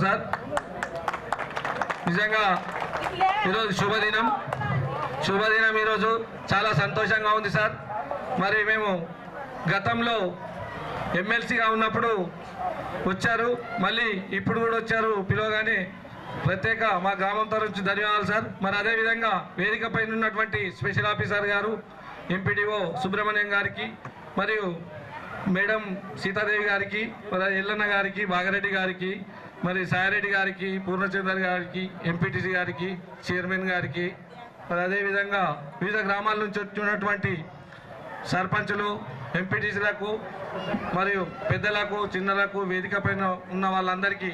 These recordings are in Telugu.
సార్ నిజంగా ఈరోజు శుభదినం ఈరోజు చాలా సంతోషంగా ఉంది సార్. మరి మేము గతంలో ఎమ్మెల్సీగా ఉన్నప్పుడు వచ్చారు, మళ్ళీ ఇప్పుడు కూడా వచ్చారు పిలవగానే ప్రత్యేక మా గ్రామం తరఫు ధన్యవాదాలు సార్. మరి అదేవిధంగా వేదిక పైన ఉన్నటువంటి స్పెషల్ ఆఫీసర్ గారు ఎంపీడీఓ సుబ్రహ్మణ్యం గారికి మరియు మేడం సీతాదేవి గారికి, మరి ఎల్లన్న గారికి, బాగారెడ్డి గారికి, మరి సాయిరెడ్డి గారికి, పూర్ణచంద్ర గారికి, ఎంపీటీసీ గారికి, చైర్మన్ గారికి, మరి అదేవిధంగా వివిధ గ్రామాల నుంచి వచ్చినటువంటి సర్పంచులు, ఎంపీటీసీలకు మరియు పెద్దలకు, చిన్నలకు, వేదిక పైన ఉన్న వాళ్ళందరికీ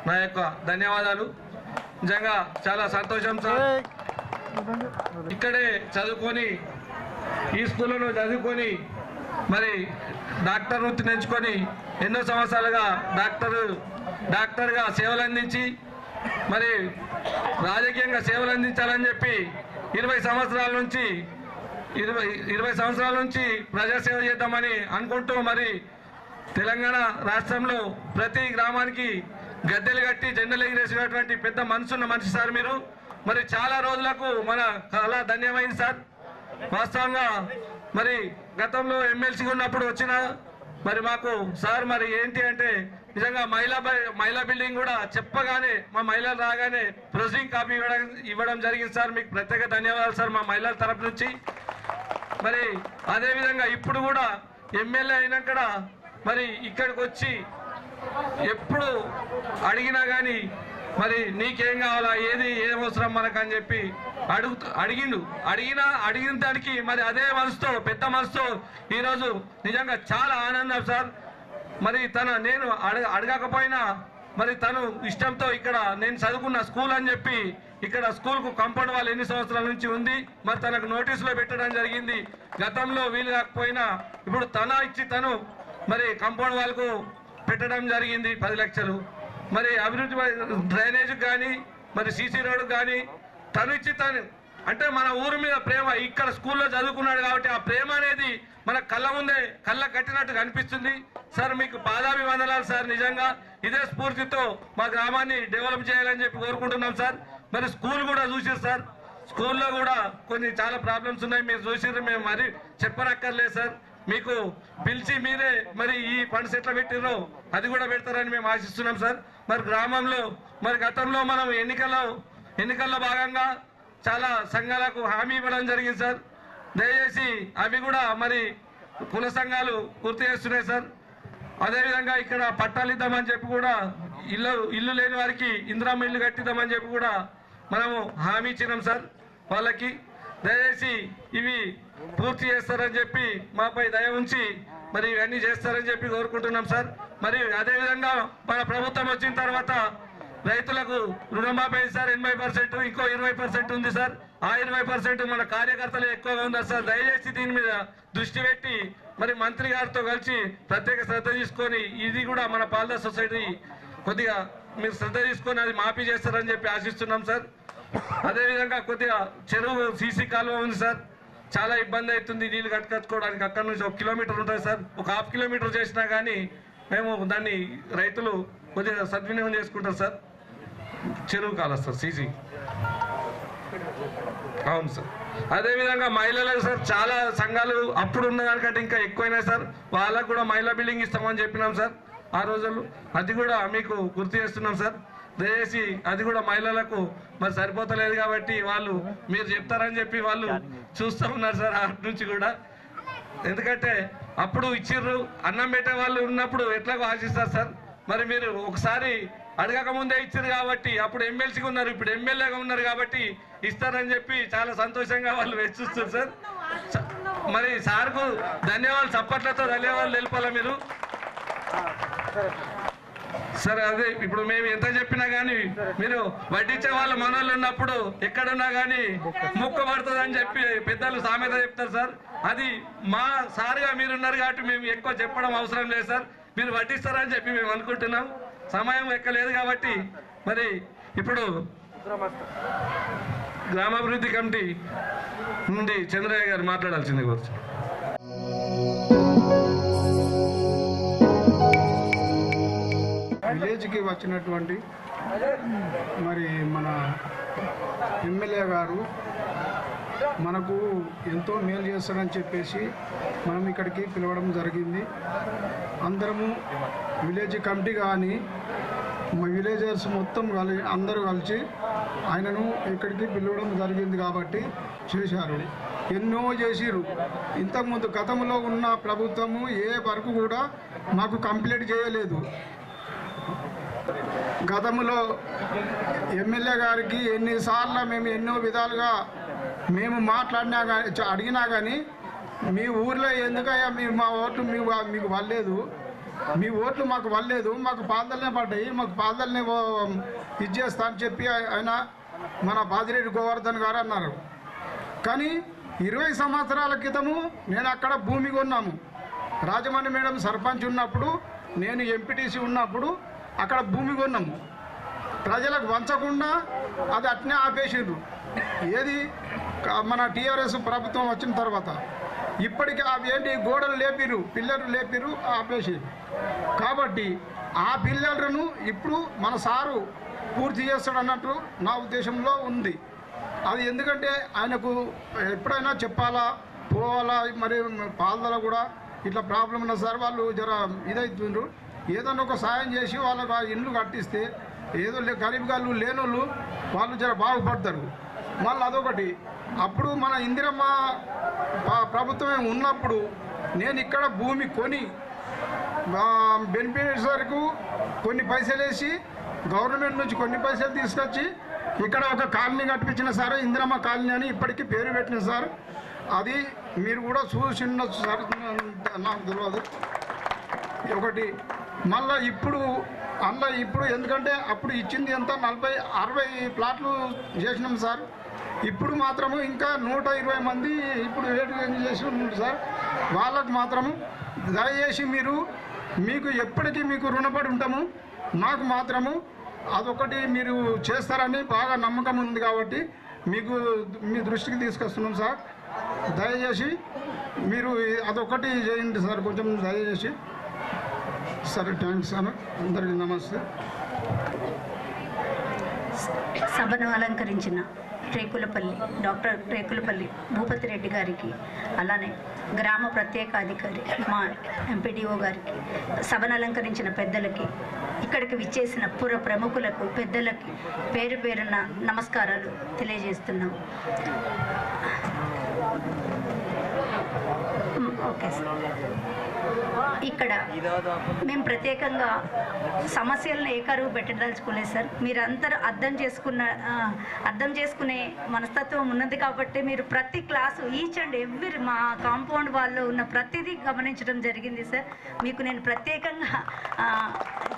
నా యొక్క ధన్యవాదాలు. నిజంగా చాలా సంతోషం సార్. ఇక్కడే చదువుకొని ఈ స్కూల్లో చదువుకొని మరి డాక్టర్ వృత్తిని ఎంచుకొని ఎన్నో సంవత్సరాలుగా డాక్టర్గా సేవలు అందించి మరి రాజకీయంగా సేవలు అందించాలని చెప్పి 20 సంవత్సరాల నుంచి ప్రజాసేవ చేద్దామని అనుకుంటూ మరి తెలంగాణ రాష్ట్రంలో ప్రతి గ్రామానికి గద్దెలు కట్టి జెండలు ఎగిరేసినటువంటి పెద్ద మనసున్న మనిషి సార్ మీరు. మరి చాలా రోజులకు మన చాలా ధన్యమైంది సార్. వాస్తవంగా మరి గతంలో ఎమ్మెల్సీగా ఉన్నప్పుడు వచ్చిన మరి మాకు సార్ మరి ఏంటి అంటే నిజంగా మహిళా బిల్డింగ్ కూడా చెప్పగానే మా మహిళలు రాగానే ప్రొసీడింగ్ కాపీ ఇవ్వడం జరిగింది సార్. మీకు ప్రత్యేక ధన్యవాదాలు సార్ మా మహిళల తరపు నుంచి. మరి అదేవిధంగా ఇప్పుడు కూడా ఎమ్మెల్యే అయినాక మరి ఇక్కడికి వచ్చి ఎప్పుడు అడిగినా కానీ మరి నీకేం కావాలా, ఏం అవసరం మనకు అని చెప్పి అడిగిన దానికి మరి అదే మనసుతో, పెద్ద మనసుతో ఈరోజు నిజంగా చాలా ఆనందం సార్. మరి నేను అడగకపోయినా మరి తను ఇష్టంతో ఇక్కడ నేను చదువుకున్న స్కూల్ అని చెప్పి ఇక్కడ స్కూల్కు కాంపౌండ్ వాళ్ళు ఎన్ని సంవత్సరాల నుంచి ఉంది, మరి తనకు నోటీసులో పెట్టడం జరిగింది. గతంలో వీలు కాకపోయినా ఇప్పుడు తను మరి కాంపౌండ్ వాళ్ళకు పెట్టడం జరిగింది 10 లక్షలు. మరి అభివృద్ధి డ్రైనేజ్ కానీ మరి సీసీ రోడ్డు కానీ తను అంటే మన ఊరి మీద ప్రేమ, ఇక్కడ స్కూల్లో చదువుకున్నాడు కాబట్టి ఆ ప్రేమ అనేది మన కళ్ళ కట్టినట్టు కనిపిస్తుంది సార్. మీకు పాదాభివందనాలు సార్. నిజంగా ఇదే స్ఫూర్తితో మా గ్రామాన్ని డెవలప్ చేయాలని చెప్పి కోరుకుంటున్నాం సార్. మరి స్కూల్ కూడా చూసారు సార్, స్కూల్లో కూడా కొన్ని చాలా ప్రాబ్లమ్స్ ఉన్నాయి, మీరు చూసారు, మేము మరి చెప్పనక్కర్లేదు సార్. మీకు పిలిచి మీరే మరి ఈ ఫండ్స్ ఎట్లా పెట్టిరో అది కూడా పెడతారని మేము ఆశిస్తున్నాం సార్. మరి గ్రామంలో మరి గతంలో మనం ఎన్నికల్లో భాగంగా చాలా సంఘాలకు హామీ ఇవ్వడం జరిగింది సార్. దయచేసి అవి కూడా మరి కుల సంఘాలు పూర్తి చేస్తున్నాయి సార్. అదేవిధంగా ఇక్కడ పట్టాలు ఇద్దామని చెప్పి కూడా ఇల్లు లేని వారికి ఇందిరమ్మ ఇల్లు కట్టిద్దామని చెప్పి కూడా మనము హామీ ఇచ్చినాం సార్ వాళ్ళకి. దయచేసి ఇవి పూర్తి చేస్తారని చెప్పి మాపై దయ ఉంచి మరి ఇవన్నీ చేస్తారని చెప్పి కోరుకుంటున్నాం సార్. మరి అదేవిధంగా మన ప్రభుత్వం వచ్చిన తర్వాత రైతులకు రుణమాఫీ సార్ 80%, ఇంకో 20% ఉంది సార్. ఆ 20% మన కార్యకర్తలు ఎక్కువగా ఉన్నారు సార్. దయచేసి దీని మీద దృష్టి పెట్టి మరి మంత్రి గారితో కలిసి ప్రత్యేక శ్రద్ధ తీసుకొని ఇది కూడా మన పాల్దా సొసైటీ కొద్దిగా మీరు శ్రద్ధ తీసుకొని అది మాఫీ చేస్తారని చెప్పి ఆశిస్తున్నాం సార్. అదేవిధంగా కొద్దిగా చెరువు సీసీ కాలువ ఉంది సార్, చాలా ఇబ్బంది అవుతుంది నీళ్ళు కట్టుకోవడానికి. అక్కడ నుంచి 1 కిలోమీటర్ ఉంటుంది సార్. ఒక 1/2 కిలోమీటర్ చేసినా కానీ మేము దాన్ని రైతులు కొద్దిగా సద్వినియోగం చేసుకుంటారు సార్. చెరువు కాలేదు సార్ సీసీ. అవును సార్. అదేవిధంగా మహిళలకు సార్ చాలా సంఘాలు అప్పుడు ఉన్న దానికంటే ఇంకా ఎక్కువైనాయి సార్. వాళ్ళకు కూడా మహిళా బిల్డింగ్ ఇస్తామని చెప్పినాం సార్ ఆ రోజుల్లో. అది కూడా మీకు గుర్తు చేస్తున్నాం సార్. దయచేసి అది కూడా మహిళలకు మరి సరిపోతలేదు కాబట్టి వాళ్ళు మీరు చెప్తారని చెప్పి వాళ్ళు చూస్తూ ఉన్నారు సార్ అటు నుంచి కూడా. ఎందుకంటే అప్పుడు ఇచ్చిర్రు, అన్నం పెట్టే వాళ్ళు ఉన్నప్పుడు ఎట్లాగో ఆశిస్తారు సార్. మరి మీరు ఒకసారి అడగక ముందే ఇచ్చారు కాబట్టి, అప్పుడు ఎమ్మెల్సీగా ఉన్నారు, ఇప్పుడు ఎమ్మెల్యేగా ఉన్నారు కాబట్టి ఇస్తారని చెప్పి చాలా సంతోషంగా వాళ్ళు వెచ్చిస్తారు సార్. మరి సార్కు ధన్యవాదాలు, చప్పట్లతో ధన్యవాదాలు తెలుపాలా మీరు సార్. అదే ఇప్పుడు మేము ఎంత చెప్పినా కానీ మీరు వడ్డించే వాళ్ళ మనోళ్ళు ఉన్నప్పుడు ఎక్కడున్నా కానీ ముక్క పడుతుంది అని చెప్పి పెద్దలు సామెత చెప్తారు సార్. అది మా సార్గా మీరున్నారు కాబట్టి మేము ఎక్కువ చెప్పడం అవసరం లేదు సార్. మీరు వడ్డిస్తారని చెప్పి మేము అనుకుంటున్నాం. సమయం ఎక్కలేదు కాబట్టి మరి ఇప్పుడు గ్రామాభివృద్ధి కమిటీ నుండి చంద్రయ్య గారు మాట్లాడాల్సింది కోరుచు. విలేజ్కి వచ్చినటువంటి మరి మన ఎమ్మెల్యే గారు మనకు ఎంతో మేలు చేస్తారని చెప్పేసి మనం ఇక్కడికి పిలవడం జరిగింది. అందరము విలేజ్ కమిటీ కానీ విలేజర్స్ మొత్తం అందరూ కలిసి ఆయనను ఇక్కడికి పిలవడం జరిగింది కాబట్టి చేశారు. ఎన్నో చేసిరు. ఇంతకుముందు గతంలో ఉన్న ప్రభుత్వము ఏ వరకు కూడా మాకు కంప్లీట్ చేయలేదు. గతంలో ఎమ్మెల్యే గారికి ఎన్నిసార్లు మేము ఎన్నో విధాలుగా మేము మాట్లాడినా కానీ అడిగినా కానీ మీ ఊర్లో ఎందుకయ్యా మీరు మా ఓట్లు మీకు వల్లేదు, మీ ఓట్లు మాకు వల్లేదు, మాకు పాదలనే పడ్డాయి, మాకు పాదలనే ఇది చేస్తా అని చెప్పి ఆయన మన బాదిరెడ్డి గోవర్ధన్ గారు అన్నారు. కానీ 20 సంవత్సరాల క్రితము నేను అక్కడ భూమి కొన్నాము. రాజమణి మేడం సర్పంచ్ ఉన్నప్పుడు, నేను ఎంపీటీసీ ఉన్నప్పుడు అక్కడ భూమి కొన్నాము. ప్రజలకు వంచకుండా అది అట్నే ఆపేసిండ్రు. ఏది మన టీఆర్ఎస్ ప్రభుత్వం వచ్చిన తర్వాత ఇప్పటికీ అవి ఏంటి గోడలు లేపిరు, పిల్లర్లు లేపిరు, ఆపేసి. కాబట్టి ఆ పిల్లర్లను ఇప్పుడు మన సారు పూర్తి చేస్తాడు అన్నట్టు నా ఉద్దేశంలో ఉంది. అది ఎందుకంటే ఆయనకు ఎప్పుడైనా చెప్పాలా పోవాలా. మరి పాలదల కూడా ఇట్లా ప్రాబ్లం ఉన్న సార్ వాళ్ళు జర ఇదవుతుండ్రు. ఏదన్నా ఒక సాయం చేసి వాళ్ళకు ఆ ఇండ్లు కట్టిస్తే ఏదో గరీబ్ గాళ్ళు లేనోళ్ళు వాళ్ళు జర బాగుపడతారు. మళ్ళీ అదొకటి, అప్పుడు మన ఇందిరమ్మ ప్రభుత్వం ఉన్నప్పుడు నేను ఇక్కడ భూమి కొని బెనిఫిట్స్ వరకు కొన్ని పైసలు వేసి గవర్నమెంట్ నుంచి కొన్ని పైసలు తీసుకొచ్చి ఇక్కడ ఒక కాలనీ కట్టించిన సార్, ఇందిరమ్మ కాలనీ అని ఇప్పటికీ పేరు పెట్టిన సార్. అది మీరు కూడా చూసిన సార్, నాకు తెలియదు. ఒకటి మళ్ళీ ఇప్పుడు ఎందుకంటే అప్పుడు ఇచ్చింది ఎంత 40-60 ప్లాట్లు చేసినాం సార్. ఇప్పుడు మాత్రము ఇంకా 120 మంది ఇప్పుడు వేటు చేసి ఉన్నారు సార్. వాళ్ళకు మాత్రము దయచేసి మీకు ఎప్పటికీ మీకు రుణపడి ఉంటాము. నాకు మాత్రము అదొకటి మీరు చేస్తారని బాగా నమ్మకం ఉంది కాబట్టి మీ దృష్టికి తీసుకొస్తున్నాం సార్. దయచేసి మీరు అదొకటి చేయండి సార్, కొంచెం దయచేసి. సరే, థ్యాంక్స్ సార్. అందరికీ నమస్తే. సభను అలంకరించిన డాక్టర్ రేకులపల్లి భూపతి రెడ్డి గారికి, అలానే గ్రామ ప్రత్యేక అధికారి మా ఎంపీడీఓ గారికి, సభను అలంకరించిన పెద్దలకి, ఇక్కడికి విచ్చేసిన పుర ప్రముఖులకు, పెద్దలకి పేరు పేరున నమస్కారాలు తెలియజేస్తున్నాం. Okay sir. ఇక్కడ మేము ప్రత్యేకంగా సమస్యలను ఏకరువు పెట్టదలుచుకోలేదు సార్. మీరందరూ అర్థం చేసుకునే మనస్తత్వం ఉన్నది కాబట్టి మీరు ప్రతి క్లాసు ఈచ్ అండ్ ఎవ్రీ మా కాంపౌండ్ వాళ్ళు ఉన్న ప్రతిదీ గమనించడం జరిగింది సార్. మీకు నేను ప్రత్యేకంగా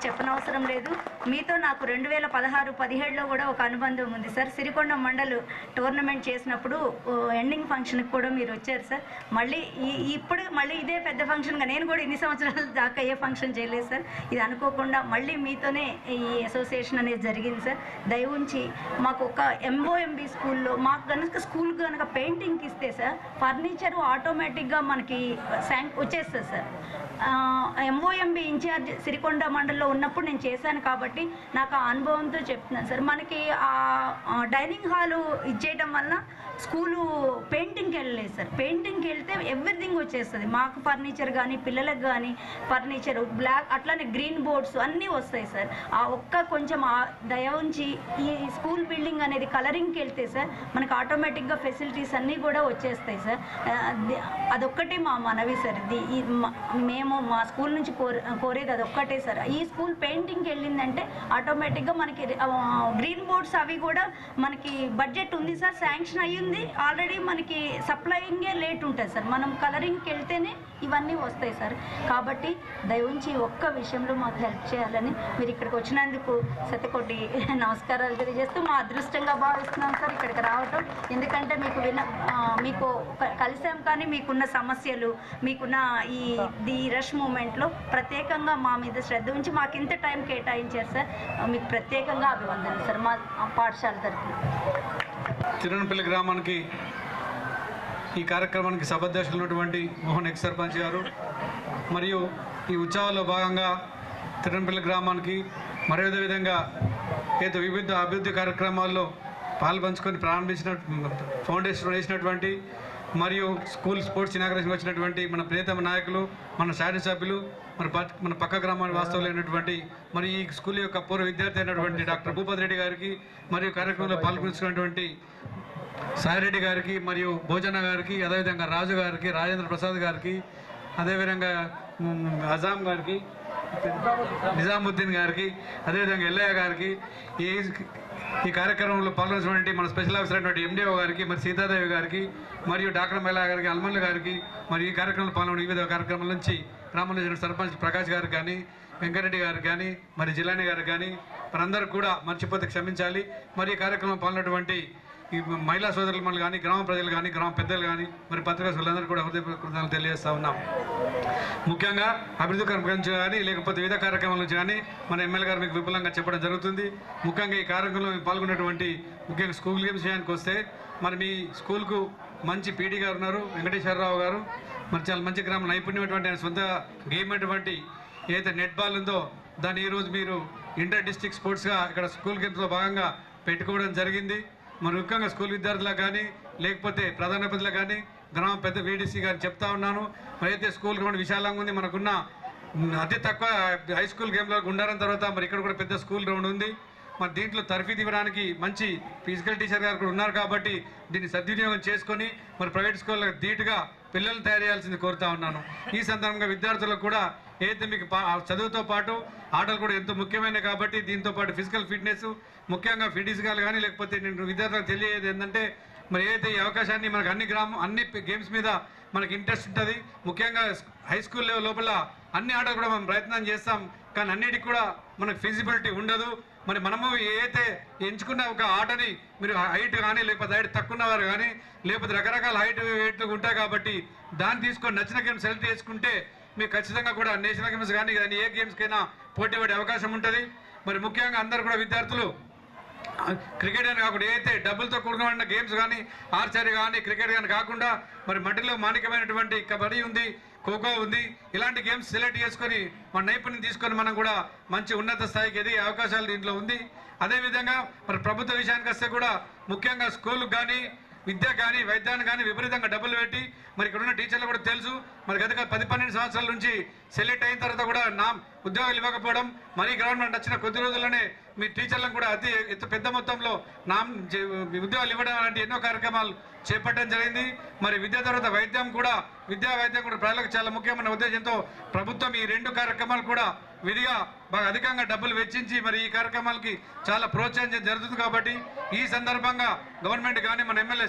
చెప్పనవసరం లేదు. మీతో నాకు 2016-17లో కూడా ఒక అనుబంధం ఉంది సార్. సిరికొండ మండల్ టోర్నమెంట్ చేసినప్పుడు ఎండింగ్ ఫంక్షన్కి కూడా మీరు వచ్చారు సార్. ఇప్పుడు మళ్ళీ ఇదే పెద్ద ఫంక్షన్గా, నేను కూడా ఇన్ని సంవత్సరాల దాకా ఏ ఫంక్షన్ చేయలేదు సార్. ఇది అనుకోకుండా మళ్ళీ మీతోనే ఈ అసోసియేషన్ అనేది జరిగింది సార్. దయవుంచి మాకు ఒక MOMB స్కూల్లో మాకు కనుక పెయింటింగ్కి ఇస్తే సార్, ఫర్నిచర్ ఆటోమేటిక్గా మనకి వచ్చేస్తుంది సార్. MOMB ఇన్ఛార్జ్ సిరికొండ మండలంలో ఉన్నప్పుడు నేను చేశాను కాబట్టి నాకు ఆ అనుభవంతో చెప్తున్నాను సార్. మనకి డైనింగ్ హాలు ఇచ్చేయడం వల్ల స్కూలు పెయింటింగ్కి వెళ్ళలేదు సార్. పెయింటింగ్కి వెళ్తే ఎవ్రీథింగ్ వచ్చేస్తుంది. మాకు ఫర్నిచర్ కానీ పిల్లలకు కానీ ఫర్నిచర్ బ్లాక్ అట్లానే గ్రీన్ బోర్డ్స్ అన్నీ వస్తాయి సార్. ఆ ఒక్క కొంచెం దయ ఉంచి ఈ స్కూల్ బిల్డింగ్ అనేది కలరింగ్కి వెళ్తే సార్ మనకు ఆటోమేటిక్గా ఫెసిలిటీస్ అన్నీ కూడా వచ్చేస్తాయి సార్. అదొక్కటే మా మనవి సార్. మేము మా స్కూల్ నుంచి కోరేది అదొక్కటే సార్. ఈ స్కూల్ పెయింటింగ్కి వెళ్ళిందంటే ఆటోమేటిక్గా మనకి గ్రీన్ బోర్డ్స్ అవి కూడా మనకి బడ్జెట్ ఉంది సార్, శాంక్షన్ అయ్యింది ఆల్రెడీ. మనకి సప్లయింగే లేట్ ఉంటుంది సార్. మనం కలరింగ్కి వెళ్తేనే ఇవన్నీ వస్తాయి సార్. కాబట్టి దయవుంచి ఒక్క విషయంలో మాకు హెల్ప్ చేయాలని మీరు ఇక్కడికి వచ్చినందుకు శతకోటి నమస్కారాలు తెలియజేస్తూ మా అదృష్టంగా భావిస్తున్నాం సార్ ఇక్కడికి రావటం. ఎందుకంటే మీకు కలిసాం కానీ మీకున్న సమస్యలు, మీకున్న ఈ రష్ మూమెంట్లో ప్రత్యేకంగా మా మీద శ్రద్ధ ఉంచి మాకు ఇంత టైం కేటాయించారు సార్. మీకు ప్రత్యేకంగా అభివందనలు సార్ మా పాఠశాల తరఫున. తిరునపల్లి గ్రామానికి ఈ కార్యక్రమానికి సభాధ్యక్షులు ఉన్నటువంటి మోహన్ ఎక్స్ సర్పంచ్ గారు మరియు ఈ ఉత్సవాల్లో భాగంగా తిరునపల్లి గ్రామానికి మరో విధంగా ఏదో వివిధ అభివృద్ధి కార్యక్రమాల్లో పాల్పంచుకొని ప్రారంభించిన ఫౌండేషన్ వేసినటువంటి మరియు స్కూల్ స్పోర్ట్స్ ఇనాగ్రేషన్ వచ్చినటువంటి మన ప్రియతమ నాయకులు, మన శాసనసభ్యులు, మన పక్క గ్రామానికి వాస్తవులైనటువంటి మరి ఈ స్కూల్ యొక్క పూర్వ విద్యార్థి అయినటువంటి డాక్టర్ భూపతి రెడ్డి గారికి మరియు కార్యక్రమంలో పాల్గొంటున్నటువంటి సాయిరెడ్డి గారికి మరియు భోజన గారికి, అదేవిధంగా రాజు గారికి, రాజేంద్ర ప్రసాద్ గారికి, అదేవిధంగా అజాం గారికి, నిజాముద్దీన్ గారికి, అదేవిధంగా ఎల్లయ్య గారికి, ఈ కార్యక్రమంలో పాల్గొన్నటువంటి మన స్పెషల్ ఆఫీసర్ అయినటువంటి ఎండిఓ గారికి, మరి సీతాదేవి గారికి, మరియు డాక్టర్ మేళా గారికి, అల్మల్లి గారికి, మరి ఈ కార్యక్రమంలో పాల్గొన్న వివిధ కార్యక్రమాల నుంచి గ్రామంలో జరిగిన సర్పంచ్ ప్రకాష్ గారికి కానీ, వెంకరెడ్డి గారికి కానీ, మరి జిల్లాని గారికి కానీ మనందరూ కూడా మర్చిపోతే క్షమించాలి. మరి ఈ కార్యక్రమంలో పాల్గొన్నటువంటి ఈ మహిళా సోదరులు మన కానీ, గ్రామ ప్రజలు కానీ, గ్రామ పెద్దలు కానీ, మరి పత్రికా సోదరులందరూ కూడా హృదయపూర్వకంగా తెలియజేస్తూ ఉన్నాం. ముఖ్యంగా అభివృద్ధి కార్యక్రమం నుంచి కానీ లేకపోతే వివిధ కార్యక్రమాల నుంచి కానీ మన ఎమ్మెల్యే గారు మీకు విపులంగా చెప్పడం జరుగుతుంది. ముఖ్యంగా ఈ కార్యక్రమంలో పాల్గొన్నటువంటి ముఖ్యంగా స్కూల్ గేమ్స్ విషయానికి వస్తే మరి మీ స్కూల్కు మంచి పీడీ గారు ఉన్నారు, వెంకటేశ్వరరావు గారు. మరి చాలా మంచి గ్రామ నైపుణ్యమైనటువంటి ఆయన సొంత గేమ్ అటువంటి ఏదైతే నెట్ బాల్ ఉందో దాన్ని ఈరోజు మీరు ఇంటర్ డిస్ట్రిక్ట్ స్పోర్ట్స్గా ఇక్కడ స్కూల్ గేమ్స్లో భాగంగా పెట్టుకోవడం జరిగింది. మరి ముఖ్యంగా స్కూల్ విద్యార్థులకు కానీ లేకపోతే ప్రధానోపాధ్యాయులకు కానీ గ్రామ పెద్ద వీడీసీ గారిని చెప్తా ఉన్నాను. మరి అయితే స్కూల్ గ్రౌండ్ విశాలంగా ఉంది. మనకున్న అతి తక్కువ హై స్కూల్ గేమ్లో ఉండారం తర్వాత మరి ఇక్కడ కూడా పెద్ద స్కూల్ గ్రౌండ్ ఉంది. మరి దీంట్లో తరఫీదు ఇవ్వడానికి మంచి ఫిజికల్ టీచర్ గారు కూడా ఉన్నారు కాబట్టి దీన్ని సద్వినియోగం చేసుకొని మరి ప్రైవేట్ స్కూళ్ళకి ధీటుగా పిల్లల్ని తయారు చేయాల్సింది కోరుతా ఉన్నాను. ఈ సందర్భంగా విద్యార్థులకు కూడా ఏదైతే మీకు చదువుతో పాటు ఆటలు కూడా ఎంతో ముఖ్యమైనవి కాబట్టి దీంతో పాటు ఫిజికల్ ఫిట్నెస్ ముఖ్యంగా ఫిజికల్ కానీ లేకపోతే నేను విద్యార్థులకు తెలియజేది ఏంటంటే మరి ఏదైతే ఈ అవకాశాన్ని మనకు అన్ని గేమ్స్ మీద మనకి ఇంట్రెస్ట్ ఉంటుంది. ముఖ్యంగా హై స్కూల్ లెవెల్ లోపల అన్ని ఆటలు కూడా మనం ప్రయత్నం చేస్తాం కానీ అన్నిటికి కూడా మనకు ఫిజిబిలిటీ ఉండదు. మరి మనము ఏదైతే ఎంచుకున్న ఒక ఆటని మీరు హైట్ కానీ లేకపోతే హైట్ తక్కువ ఉన్నవారు కానీ లేకపోతే రకరకాల హైట్లు ఉంటాయి కాబట్టి దాన్ని తీసుకొని నచ్చిన గేమ్ సెలెక్ట్ చేసుకుంటే మీకు ఖచ్చితంగా కూడా నేషనల్ గేమ్స్ కానీ ఏ గేమ్స్కైనా పోటీ పడే అవకాశం ఉంటుంది. మరి ముఖ్యంగా అందరూ కూడా విద్యార్థులు క్రికెట్ అని కాకుండా ఏదైతే డబ్బులతో కూడుకున్న గేమ్స్ కానీ ఆర్చరీ కానీ క్రికెట్ కానీ కాకుండా మరి మట్టిలో మాణిక్యమైనటువంటి కబడ్డీ ఉంది, ఖోఖో ఉంది. ఇలాంటి గేమ్స్ సెలెక్ట్ చేసుకొని మన నైపుణ్యం తీసుకొని మనం కూడా మంచి ఉన్నత స్థాయికి ఎదిగే అవకాశాలు దీంట్లో ఉంది. అదేవిధంగా మరి ప్రభుత్వ విషయానికి వస్తే కూడా ముఖ్యంగా స్కూళ్ళకు కానీ విద్య కానీ వైద్యాన్ని కానీ విపరీతంగా డబ్బులు పెట్టి మరి ఇక్కడ ఉన్న టీచర్లు కూడా తెలుసు మరి గత 10-12 సంవత్సరాల నుంచి సెలెక్ట్ అయిన తర్వాత కూడా ఉద్యోగాలు ఇవ్వకపోవడం మరి గవర్నమెంట్ వచ్చిన కొద్ది రోజుల్లోనే మీ టీచర్లను కూడా పెద్ద మొత్తంలో ఉద్యోగాలు ఇవ్వడం లాంటి ఎన్నో కార్యక్రమాలు చేపట్టడం జరిగింది. మరి విద్య తర్వాత వైద్యం కూడా ప్రజలకు చాలా ముఖ్యమైన ఉద్దేశంతో ప్రభుత్వం ఈ 2 కార్యక్రమాలు కూడా విధిగా బాగా అధికంగా డబ్బులు వెచ్చించి మరి ఈ కార్యక్రమాలకి చాలా ప్రోత్సహించడం జరుగుతుంది. కాబట్టి ఈ సందర్భంగా గవర్నమెంట్ కానీ మన ఎమ్మెల్యే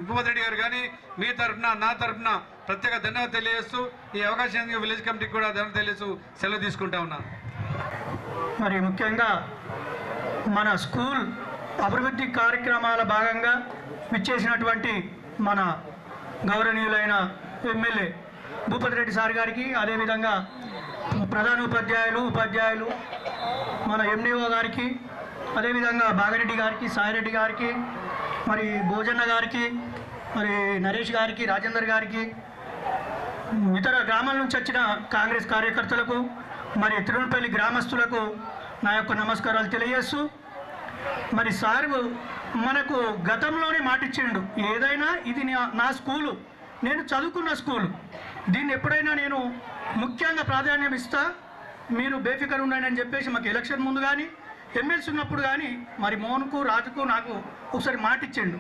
భూపతి రెడ్డి గారు కానీ మీ తరఫున నా తరఫున ప్రత్యేక ధన్యవాదాలు తెలియజేస్తూ ఈ అవకాశాన్ని విలేజ్ కమిటీకి కూడా ధన్యవాదాలు తెలియజేస్తూ సెలవు తీసుకుంటా ఉన్నాను. మరి ముఖ్యంగా మన స్కూల్ అభివృద్ధి కార్యక్రమాల భాగంగా విచ్చేసినటువంటి మన గౌరవనీయులైన ఎమ్మెల్యే భూపతి రెడ్డి సార్ గారికి, అదేవిధంగా ఉపాధ్యాయులు మన ఎండిఓ గారికి, అదేవిధంగా బాగారెడ్డి గారికి, సాయిరెడ్డి గారికి, మరి భోజన్న గారికి, మరి నరేష్ గారికి, రాజేందర్ గారికి, ఇతర గ్రామాల నుంచి వచ్చిన కాంగ్రెస్ కార్యకర్తలకు, మరి తిరునపల్లి గ్రామస్తులకు నా యొక్క నమస్కారాలు తెలియజేస్తూ, మరి సార్ మనకు గతంలోనే మాటిచ్చిండు ఏదైనా ఇది నా స్కూలు, నేను చదువుకున్న స్కూలు, దీన్ని ఎప్పుడైనా నేను ముఖ్యంగా ప్రాధాన్యం ఇస్తా, మీరు బేఫికర్ ఉండండి అని చెప్పేసి మాకు ఎలక్షన్ ముందు కానీ ఎమ్మెల్సీ ఉన్నప్పుడు కానీ మరి మోహన్కు రాజుకు నాకు ఒకసారి మాట ఇచ్చిండు.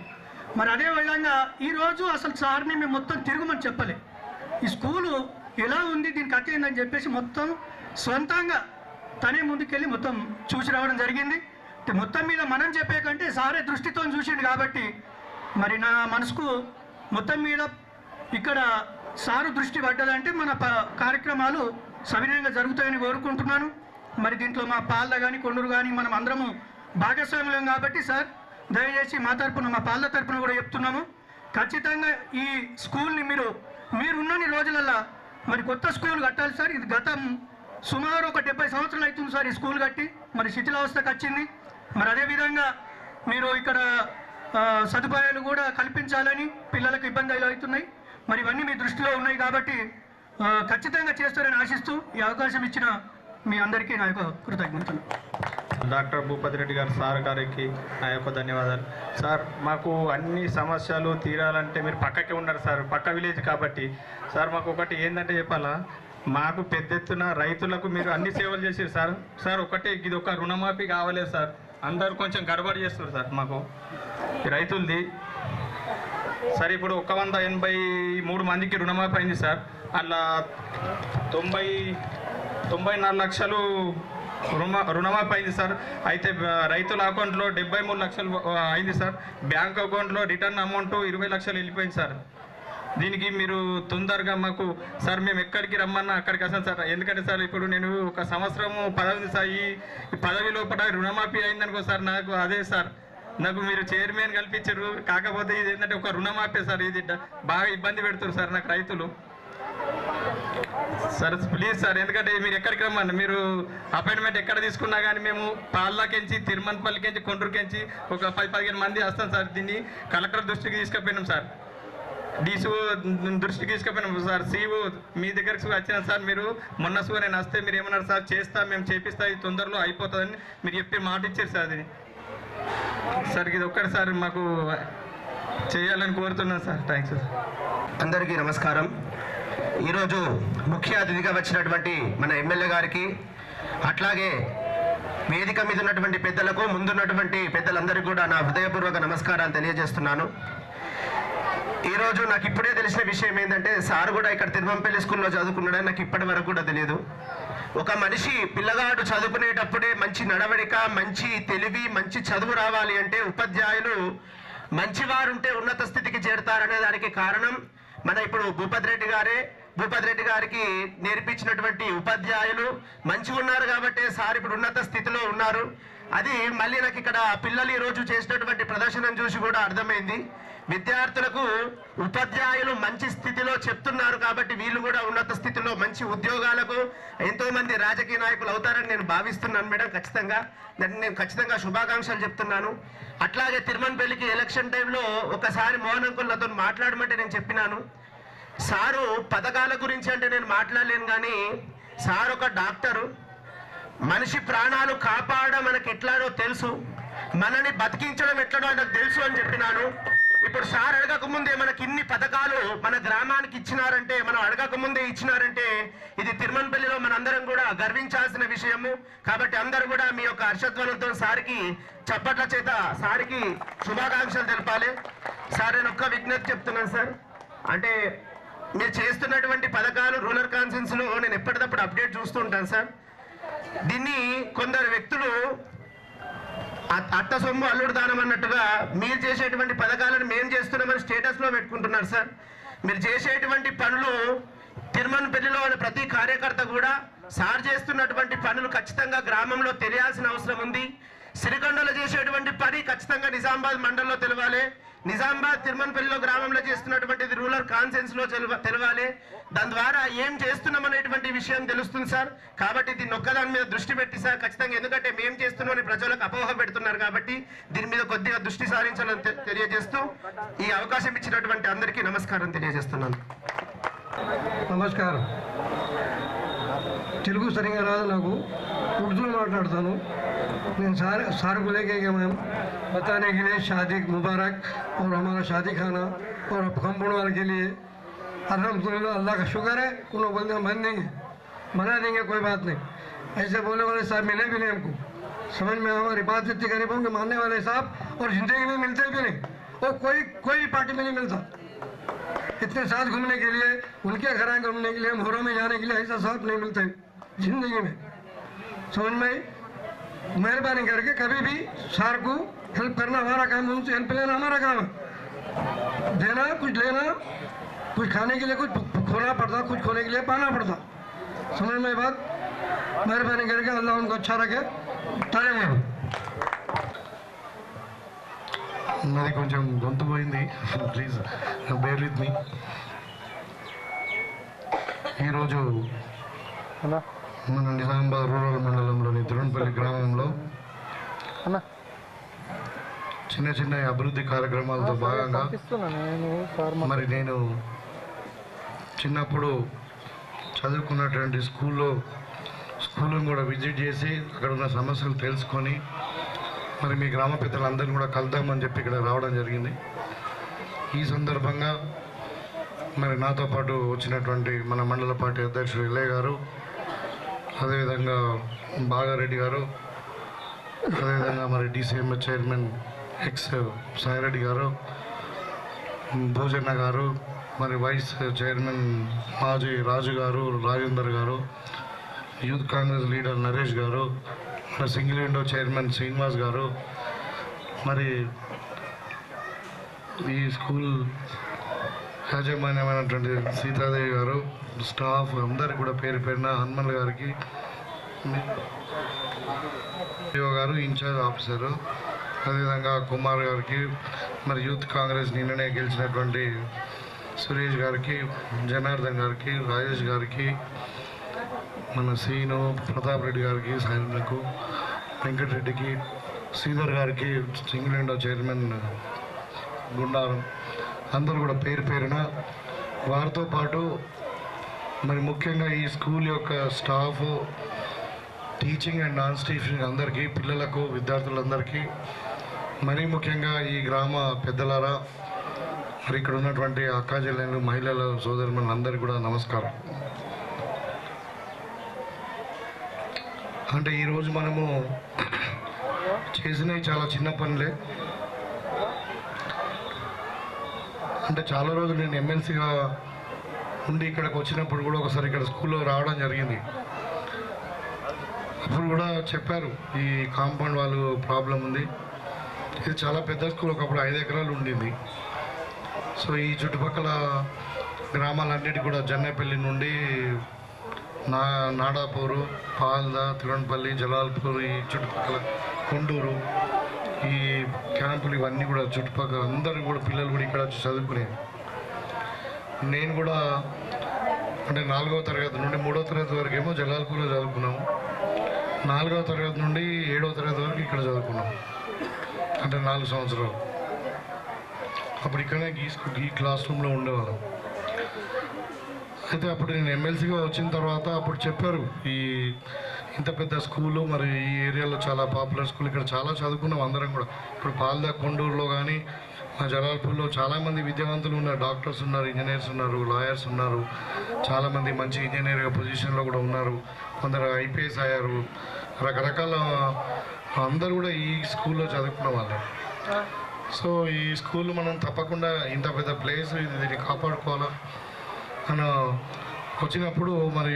మరి అదే విధంగా ఈరోజు అసలు సార్ని మేము మొత్తం తిరుగుమని చెప్పలే, ఈ స్కూలు ఎలా ఉంది దీనికి అట్టయిందని చెప్పేసి మొత్తం సొంతంగా తనే ముందుకెళ్ళి మొత్తం చూసి రావడం జరిగింది. మొత్తం మీద మనం చెప్పే కంటే సారే దృష్టితో చూసిండు కాబట్టి మరి నా మనసుకు మొత్తం మీద ఇక్కడ సారు దృష్టి పడ్డదంటే మన కార్యక్రమాలు సవినయంగా జరుగుతాయని కోరుకుంటున్నాను. మరి దీంట్లో మా పాల్ద కానీ కొండూరు కానీ మనం అందరము భాగస్వామ్యం కాబట్టి సార్ దయచేసి మా తరపున మా పాల్ద తరపున కూడా చెప్తున్నాము, ఖచ్చితంగా ఈ స్కూల్ని మీరున్నన్ని రోజులల్లా మరి కొత్త స్కూల్ కట్టాలి సార్. ఇది గతం సుమారు ఒక 70 సంవత్సరాలు అవుతుంది సార్ ఈ స్కూల్ కట్టి, మరి శిథిలావస్థకు వచ్చింది. మరి అదేవిధంగా మీరు ఇక్కడ సదుపాయాలు కూడా కల్పించాలని పిల్లలకు ఇబ్బందులు అవుతున్నాయి, మరి ఇవన్నీ మీ దృష్టిలో ఉన్నాయి కాబట్టి ఖచ్చితంగా చేస్తారని ఆశిస్తూ ఈ అవకాశం ఇచ్చిన మీ అందరికీ నా యొక్క కృతజ్ఞతలు. డాక్టర్ భూపతి రెడ్డి గారు సార్ గారికి నా యొక్క ధన్యవాదాలు. సార్ మాకు అన్ని సమస్యలు తీరాలంటే మీరు పక్కకే ఉన్నారు సార్, పక్క విలేజ్ కాబట్టి. సార్ మాకు ఒకటి ఏంటంటే చెప్పాలా, మాకు పెద్ద ఎత్తున రైతులకు మీరు అన్ని సేవలు చేసారు సార్. సార్ ఒకటే ఇది ఒక రుణమాఫీ కావాలేదు సార్, అందరూ కొంచెం గడబడి చేస్తారు సార్ మాకు రైతులది. సార్ ఇప్పుడు 183 మందికి రుణమాఫీ అయింది సార్, అలా 94 లక్షలు రుణమాఫీ అయింది సార్. అయితే రైతుల అకౌంట్లో 73 లక్షలు అయింది సార్. బ్యాంక్ అకౌంట్లో రిటర్న్ అమౌంట్ 20 లక్షలు వెళ్ళిపోయింది సార్. దీనికి మీరు తొందరగా మాకు సార్ మేము ఎక్కడికి రమ్మన్నా అక్కడికి వస్తాను సార్. ఎందుకంటే సార్ ఇప్పుడు నేను ఒక సంవత్సరము పదవి సార్, ఈ పదవి లోపల రుణమాఫీ అయిందనుకో సార్, నాకు అదే సార్ నాకు మీరు చైర్మన్ కల్పించారు. కాకపోతే ఇది ఏంటంటే ఒక రుణమాఫీ సార్, ఇది బాగా ఇబ్బంది పెడుతున్నారు సార్ నాకు రైతులు. సార్ ప్లీజ్ సార్, ఎందుకంటే మీరు ఎక్కడికి రమ్మన్నా, మీరు అపాయింట్మెంట్ ఎక్కడ తీసుకున్నా కానీ మేము పాల్లాకెంచి తిరుమలపల్లికెంచి కొండ్రుకెంచి ఒక 10-15 మంది వస్తాం సార్. దీన్ని కలెక్టర్ దృష్టికి తీసుకుపోయినాం సార్, డీసీఓ దృష్టికి తీసుకుపోయినాం సార్, సిఓ మీ దగ్గరికి వచ్చిన సార్. మీరు మొన్న నేను వస్తే మీరు ఏమన్నారు సార్, చేస్తా మేము చేపిస్తా, ఇది తొందరలో అయిపోతుందని మీరు చెప్పి మాట ఇచ్చారు సార్. అది సార్ ఇది ఒక్కటిసారి మాకు చేయాలని కోరుతున్నాను సార్. Thanks sir. అందరికీ నమస్కారం. ఈరోజు ముఖ్య అతిథిగా వచ్చినటువంటి మన ఎమ్మెల్యే గారికి, అట్లాగే వేదిక మీద ఉన్నటువంటి పెద్దలకు, ముందున్నటువంటి పెద్దలందరికీ కూడా నా హృదయపూర్వక నమస్కారాలు తెలియజేస్తున్నాను. ఈరోజు నాకు ఇప్పుడే తెలిసిన విషయం ఏంటంటే, సార్ కూడా ఇక్కడ తిరుమంపల్లి స్కూల్లో చదువుకున్నాడని నాకు ఇప్పటి వరకు కూడా తెలియదు. ఒక మనిషి పిల్లగాడు చదువుకునేటప్పుడే మంచి నడవడిక, మంచి తెలివి, మంచి చదువు రావాలి అంటే ఉపాధ్యాయులు మంచివారుంటే ఉన్నత స్థితికి చేరుతారనే దానికి కారణం మన ఇప్పుడు భూపతి రెడ్డి గారికి నేర్పించినటువంటి ఉపాధ్యాయులు మంచిగా ఉన్నారు కాబట్టి సార్ ఇప్పుడు ఉన్నత స్థితిలో ఉన్నారు. అది మళ్ళీ నాకు ఇక్కడ పిల్లలు ఈరోజు చేసినటువంటి ప్రదర్శనం చూసి కూడా అర్థమైంది. విద్యార్థులకు ఉపాధ్యాయులు మంచి స్థితిలో చెప్తున్నారు కాబట్టి వీళ్ళు కూడా ఉన్నత స్థితిలో మంచి ఉద్యోగాలకు ఎంతో మంది రాజకీయ నాయకులు అవుతారని నేను భావిస్తున్నాను మేడం. నేను ఖచ్చితంగా శుభాకాంక్షలు చెప్తున్నాను. అట్లాగే తిరుమలపల్లికి ఎలక్షన్ టైంలో ఒకసారి మోహన్ అంకుల్ నాతో మాట్లాడమంటే నేను చెప్పినాను, సారు పథకాల గురించి అంటే నేను మాట్లాడలేను కానీ సార్ ఒక డాక్టరు, మనిషి ప్రాణాలు కాపాడడం మనకి ఎట్లానో తెలుసు, మనని బతికించడం ఎట్లనో నాకు తెలుసు అని చెప్పినాను. ఇప్పుడు సార్ అడగకముందే మనకి ఇన్ని పథకాలు మన గ్రామానికి ఇచ్చినారంటే, మనం అడగకముందే ఇచ్చినారంటే ఇది తిరుమలపల్లిలో మనందరం కూడా గర్వించాల్సిన విషయము. కాబట్టి అందరూ కూడా మీ యొక్క హర్షధ్వనులతో సార్కి చప్పట్ల చేత సార్కి శుభాకాంక్షలు తెలపాలి. సార్ నేను ఒక్క విజ్ఞప్తి చెప్తున్నాను సార్, అంటే మీరు చేస్తున్నటువంటి పథకాలు రూరల్ కాన్ఫరెన్స్లో నేను ఎప్పటికప్పుడు అప్డేట్ చూస్తూ ఉంటాను సార్. దీన్ని కొందరు వ్యక్తులు అత్త సొమ్ము అల్లుడు దానం అన్నట్టుగా మీరు చేసేటువంటి పథకాలను మేము చేస్తున్నామని స్టేటస్లో పెట్టుకుంటున్నారు సార్. మీరు చేసేటువంటి పనులు తిరుమలపల్లిలో ప్రతి కార్యకర్త కూడా సార్ చేస్తున్నటువంటి పనులు ఖచ్చితంగా గ్రామంలో తెలియాల్సిన అవసరం ఉంది. సిరికొండలో చేసేటువంటి పని ఖచ్చితంగా నిజామాబాద్ మండలంలో తెలవాలి, నిజామాబాద్ తిరుమలపల్లిలో గ్రామంలో చేస్తున్నటువంటిది రూరల్ కాన్ఫరెన్స్లో తెలవాలి. దాని ద్వారా ఏం చేస్తున్నాం అనేటువంటి విషయం తెలుస్తుంది సార్. కాబట్టి దీన్ని ఒక్కదాని మీద దృష్టి పెట్టి సార్ ఖచ్చితంగా, ఎందుకంటే మేము చేస్తున్నామని ప్రజలకు అపోహ పెడుతున్నారు కాబట్టి దీని మీద కొద్దిగా దృష్టి సారించాలని తెలియజేస్తూ ఈ అవకాశం ఇచ్చినటువంటి అందరికీ నమస్కారం తెలియజేస్తున్నాను. నమస్కారం. తెలుగు సరిగా రాదు నాకు, ఉర్దూలో మాట్లాడతాను నేను. सार को लेके गए मैम बताने के लिए शादी मुबारक और हमारा शादी खाना और कंपाउंड वाल के लिए अल्हम्दुलिल्लाह, अल्लाह का शुक्र है। उन लोग बोलते हैं बन देंगे, बना देंगे, कोई बात नहीं। ऐसे बोलने वाले साहब मिले भी नहीं हमको, समझ में। हमारी बात इतनी गरीबों के मानने वाले साहब और ज़िंदगी में मिलते भी नहीं, और कोई पार्टी में नहीं मिलता। इतने साथ घूमने के लिए, उनके घर घूमने के लिए, मोहरों में जाने के लिए ऐसा साथ नहीं मिलते ज़िंदगी में, समझ में। मेहरबानी करके कभी भी सार को हेल्प करना हमारा काम, उनसे हेल्प लेना हमारा काम है। देना, कुछ लेना, कुछ खाने के लिए कुछ खोना पड़ता, कुछ खोने के लिए पाना पड़ता, समझ में बात। मेहरबानी करके अल्लाह उनको अच्छा रखे। धन्यवाद। నాది కొంచెం గొంతు పోయింది, ప్లీజ్ బేర్ విత్ మీ. ఈరోజు మన నిజామాబాద్ రూరల్ మండలంలోని తిరుణపల్లి గ్రామంలో చిన్న చిన్న అభివృద్ధి కార్యక్రమాలతో భాగంగా మరి నేను చిన్నప్పుడు చదువుకున్నటువంటి స్కూల్ని కూడా విజిట్ చేసి అక్కడ ఉన్న సమస్యలు తెలుసుకొని మరి మీ గ్రామ పెద్దలందరినీ కూడా కలుద్దామని చెప్పి ఇక్కడ రావడం జరిగింది. ఈ సందర్భంగా మరి నాతో పాటు వచ్చినటువంటి మన మండల పార్టీ అధ్యక్షుడు ఎల్లయ్య గారు, అదేవిధంగా బాగారెడ్డి గారు, అదేవిధంగా మరి డిసిఎంఎస్ చైర్మన్ ఎక్స్ సాయిరెడ్డి గారు, భోజన్న గారు, మరి వైస్ చైర్మన్ మాజీ రాజు గారు, రాజేందర్ గారు, యూత్ కాంగ్రెస్ లీడర్ నరేష్ గారు, మన సింగిల్ విండో చైర్మన్ శ్రీనివాస్ గారు, మరి ఈ స్కూల్ యాజమాన్యమైనటువంటి సీతాదేవి గారు, స్టాఫ్ అందరికి కూడా పేరు పేరున, హనుమల్ గారికి గారు ఇన్ఛార్జ్ ఆఫీసరు, అదేవిధంగా కుమార్ గారికి, మరి యూత్ కాంగ్రెస్ నిన్ననే గెలిచినటువంటి సురేష్ గారికి, జనార్దన్ గారికి, రాజేష్ గారికి, మన సీను ప్రతాప్ రెడ్డి గారికి, సాయినకు, వెంకటరెడ్డికి, శ్రీధర్ గారికి, సింగిల్ విండో చైర్మన్ గుండారం, అందరూ కూడా పేరు పేరున, వారితో పాటు మరి ముఖ్యంగా ఈ స్కూల్ యొక్క staff, teaching and non teaching అందరికీ, పిల్లలకు, విద్యార్థులందరికీ, మరీ ముఖ్యంగా ఈ గ్రామ పెద్దలారా, మరి ఇక్కడ ఉన్నటువంటి అక్కా చెల్లెళ్ళు, మహిళల సోదరులందరికీ కూడా నమస్కారం. అంటే ఈరోజు మనము చేసినవి చాలా చిన్న పనులే. అంటే చాలా రోజులు నేను ఎమ్మెల్సీగా ఉండి ఇక్కడికి వచ్చినప్పుడు కూడా ఒకసారి ఇక్కడ స్కూల్లో రావడం జరిగింది. అప్పుడు కూడా చెప్పారు ఈ కాంపౌండ్ వాళ్ళు ప్రాబ్లం ఉంది, ఇది చాలా పెద్ద స్కూల్, ఒకప్పుడు 5 ఎకరాలు ఉండింది. సో ఈ చుట్టుపక్కల గ్రామాలన్నిటి కూడా జన్నేపల్లి నుండి నాడాపూరు, పాల్దా, తిరుణపల్లి, జలాల్పూర్, ఈ చుట్టుపక్కల కొండూరు, ఈ క్యాంపులు ఇవన్నీ కూడా చుట్టుపక్కల అందరూ కూడా పిల్లలు కూడా ఇక్కడ వచ్చి చదువుకునేది. నేను కూడా అంటే 4వ తరగతి నుండి 3వ తరగతి వరకు ఏమో జలాల్పూర్లో చదువుకున్నాము, 4వ తరగతి నుండి 7వ తరగతి వరకు ఇక్కడ చదువుకున్నాము. అంటే 4 సంవత్సరాలు. అప్పుడు ఇక్కడనే ఈ క్లాస్ రూమ్లో ఉండేవాళ్ళం. అయితే అప్పుడు నేను ఎమ్మెల్సీగా వచ్చిన తర్వాత అప్పుడు చెప్పారు ఈ ఇంత పెద్ద స్కూలు, మరి ఈ ఏరియాలో చాలా పాపులర్ స్కూల్, ఇక్కడ చాలా చదువుకున్నాం అందరం కూడా. ఇప్పుడు పాల్దా, కొండూరులో కానీ మా జలాల్పూర్లో చాలామంది విద్యావంతులు ఉన్నారు, డాక్టర్స్ ఉన్నారు, ఇంజనీర్స్ ఉన్నారు, లాయర్స్ ఉన్నారు, చాలామంది మంచి ఇంజనీర్గా పొజిషన్లో కూడా ఉన్నారు, కొందరు ఐపీఎస్ అయ్యారు, రకరకాల అందరూ కూడా ఈ స్కూల్లో చదువుకున్న వాళ్ళే. సో ఈ స్కూల్ మనం తప్పకుండా ఇంత పెద్ద ప్లేస్, దీన్ని కాపాడుకోవాలా అని వచ్చినప్పుడు మరి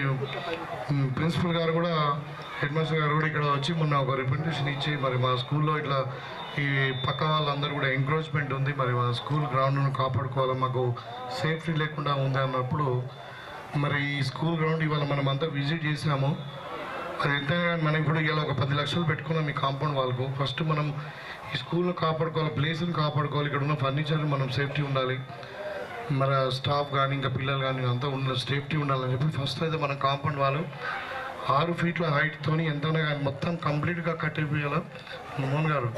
ప్రిన్సిపల్ గారు కూడా, హెడ్ మాస్టర్ గారు కూడా ఇక్కడ వచ్చి మొన్న ఒక రిప్రజెంటేషన్ ఇచ్చి, మరి మా స్కూల్లో ఇట్లా ఈ పక్క వాళ్ళందరూ కూడా ఎంకరేజ్మెంట్ ఉంది, మరి మా స్కూల్ గ్రౌండ్ను కాపాడుకోవాలి, మాకు సేఫ్టీ లేకుండా ఉంది అన్నప్పుడు మరి ఈ స్కూల్ గ్రౌండ్ ఇవాళ మనం అంతా విజిట్ చేసాము. అది ఎంతైనా మనం ఇప్పుడు ఇలా ఒక 10 లక్షలు పెట్టుకున్నాం ఈ కాంపౌండ్ వాళ్ళకు. ఫస్ట్ మనం ఈ స్కూల్ను కాపాడుకోవాలి, ప్లేస్ని కాపాడుకోవాలి, ఇక్కడ ఉన్న ఫర్నిచర్ మనం సేఫ్టీ ఉండాలి, మన స్టాఫ్ కానీ ఇంకా పిల్లలు కానీ అంతా ఉన్న సేఫ్టీ ఉండాలని చెప్పి ఫస్ట్ అయితే మన కాంపౌండ్ వాళ్ళు 6 ఫీట్ల హైట్తో ఎంతైనా కానీ మొత్తం కంప్లీట్గా కట్టిపోయాల. మోహన్ గారు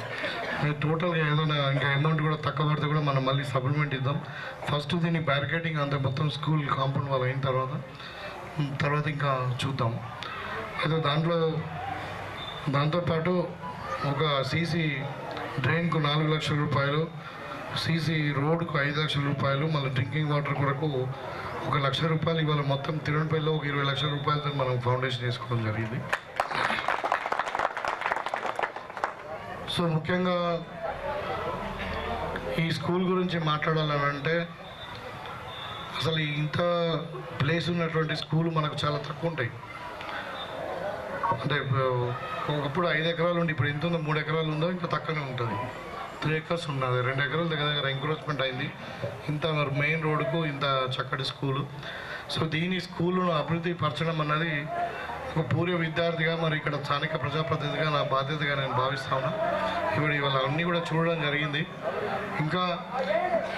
టోటల్గా ఏదైనా ఇంకా అమౌంట్ కూడా తక్కువ పడితే కూడా మనం మళ్ళీ సప్లిమెంట్ ఇద్దాం. ఫస్ట్ దీన్ని బ్యారికేడింగ్ అంతా మొత్తం స్కూల్ కాంపౌండ్ వాళ్ళు అయిన తర్వాత ఇంకా చూద్దాం. అయితే దాంతోపాటు ఒక సీసీ డ్రైన్కు 4 లక్షల రూపాయలు, సీసీ రోడ్కు 5 లక్షల రూపాయలు, మళ్ళీ డ్రింకింగ్ వాటర్ కొరకు 1,00,000 ఇవాళ మొత్తం తిరువణపల్లిలో ఒక 20 లక్షల రూపాయలతో మనం ఫౌండేషన్ చేసుకోవడం జరిగింది. సో ముఖ్యంగా ఈ స్కూల్ గురించి మాట్లాడాలంటే అసలు ఇంత ప్లేస్ ఉన్నటువంటి స్కూల్ మనకు చాలా తక్కువ ఉంటాయి. అంటే ఒకప్పుడు 5 ఎకరాలు ఉండి ఇప్పుడు ఎంత ఉందో 3 ఎకరాలు ఉందో ఇంకా తక్కువనే ఉంటుంది. 3 acres ఉన్నది, 2 ఎకరాల దగ్గర ఎంక్రోచ్మెంట్ అయింది. ఇంత మెయిన్ రోడ్డుకు ఇంత చక్కటి స్కూలు. సో దీని స్కూలును అభివృద్ధి పరచడం అన్నది ఒక పూర్వ విద్యార్థిగా మరి ఇక్కడ స్థానిక ప్రజాప్రతినిధిగా నా బాధ్యతగా నేను భావిస్తా ఉన్నా. ఇప్పుడు ఇవాళ అన్నీ కూడా చూడడం జరిగింది. ఇంకా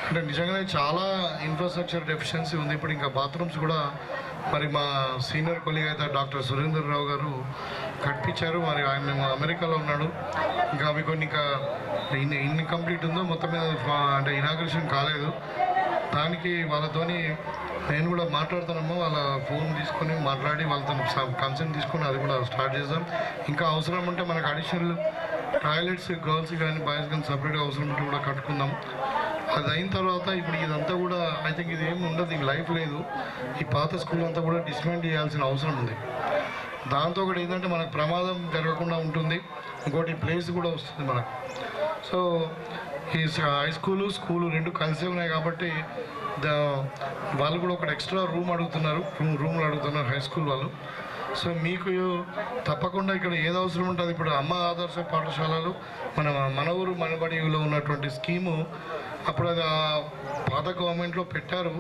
అంటే నిజంగానే చాలా ఇన్ఫ్రాస్ట్రక్చర్ డెఫిషియన్సీ ఉంది. ఇప్పుడు ఇంకా బాత్రూమ్స్ కూడా మరి మా సీనియర్ కొలీగ్ అయితే డాక్టర్ సురేందర్ రావు గారు కట్టించారు. మరి ఆయన అమెరికాలో ఉన్నాడు. ఇంకా అవి కొన్ని ఇంకా ఇన్కంప్లీట్ ఉందో మొత్తం మీద అంటే ఇనాగ్రేషన్ కాలేదు. దానికి వాళ్ళతోని నేను కూడా మాట్లాడుతానమ్మా, వాళ్ళ ఫోన్ తీసుకొని మాట్లాడి వాళ్ళతో కన్సర్న్ తీసుకొని అది కూడా స్టార్ట్ చేద్దాం. ఇంకా అవసరం ఉంటే మనకు అడిషనల్ టాయిలెట్స్ గర్ల్స్ కానీ బాయ్స్ కానీ సపరేట్గా అవసరం ఉంటే కూడా కట్టుకుందాం. అది అయిన తర్వాత ఇప్పుడు ఇదంతా కూడా ఐ థింక్ ఇది ఏమి ఉండదు, ఈ లైఫ్ లేదు. ఈ పాత స్కూల్ అంతా కూడా డిస్మాంటిల్ చేయాల్సిన అవసరం ఉంది. దాంతో కూడా ఏంటంటే మనకు ప్రమాదం జరగకుండా ఉంటుంది. ఇంకోటి ప్లేస్ కూడా వస్తుంది మనకు. సో ఈ హై స్కూలు రెండు కలిసే ఉన్నాయి కాబట్టి వాళ్ళు కూడా ఒక ఎక్స్ట్రా రూమ్లు అడుగుతున్నారు హై స్కూల్ వాళ్ళు. సో మీకు తప్పకుండా ఇక్కడ ఏది అవసరం ఉంటుంది. ఇప్పుడు అమ్మ ఆదర్శ పాఠశాలలు మన ఊరు మనబడిలో ఉన్నటువంటి స్కీము అప్పుడు అది పాత గవర్నమెంట్లో పెట్టారు.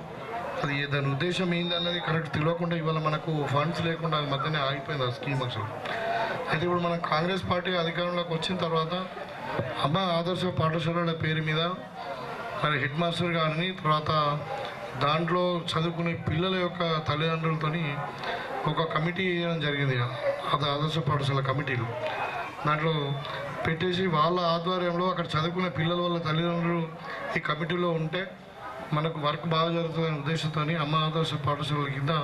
అది దాని ఉద్దేశం ఏందన్నది కరెక్ట్ తెలియకుండా ఇవాళ మనకు ఫండ్స్ లేకుండా అది మధ్యనే ఆగిపోయింది ఆ స్కీమ్ అసలు. అయితే ఇప్పుడు మనం కాంగ్రెస్ పార్టీ అధికారంలోకి వచ్చిన తర్వాత అమ్మ ఆదర్శ పాఠశాలల పేరు మీద మరి హెడ్ మాస్టర్ గారిని తర్వాత దాంట్లో చదువుకునే పిల్లల యొక్క తల్లిదండ్రులతోని ఒక కమిటీ వేయడం జరిగింది. అది ఆదర్శ పాఠశాల కమిటీలు దాంట్లో పెట్టేసి వాళ్ళ ఆధ్వర్యంలో అక్కడ చదువుకునే పిల్లల వాళ్ళ తల్లిదండ్రులు ఈ కమిటీలో ఉంటే మనకు వర్క్ బాగా జరుగుతుందనే ఉద్దేశంతో అమ్మ ఆదర్శ పాఠశాలల కింద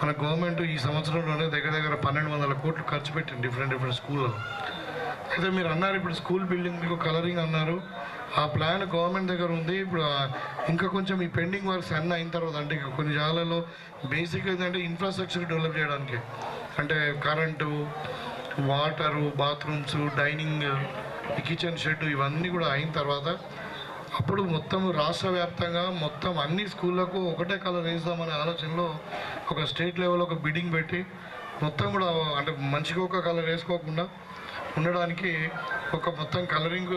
మన గవర్నమెంట్ ఈ సంవత్సరంలోనే దగ్గర 1,200 కోట్లు ఖర్చు పెట్టింది డిఫరెంట్ స్కూళ్ళలో. అయితే మీరు అన్నారు ఇప్పుడు స్కూల్ బిల్డింగ్ మీకు కలరింగ్ అన్నారు, ఆ ప్లాన్ గవర్నమెంట్ దగ్గర ఉంది. ఇప్పుడు ఇంకా కొంచెం ఈ పెండింగ్ వర్క్స్ అన్నీ అయిన తర్వాత అంటే కొన్ని జాగాలలో బేసిక్ ఏంటంటే ఇన్ఫ్రాస్ట్రక్చర్ డెవలప్ చేయడానికి అంటే current, water, bathrooms, dining, kitchen shed ఇవన్నీ కూడా అయిన తర్వాత అప్పుడు మొత్తం రాష్ట్ర వ్యాప్తంగా మొత్తం అన్ని స్కూళ్ళకు ఒకటే కలర్ వేద్దామనే ఆలోచనలో ఒక స్టేట్ లెవెల్ ఒక బిడ్డింగ్ పెట్టి మొత్తం కూడా అంటే మంచిగా ఒక కలర్ వేసుకోకుండా ఉండడానికి ఒక మొత్తం కలరింగ్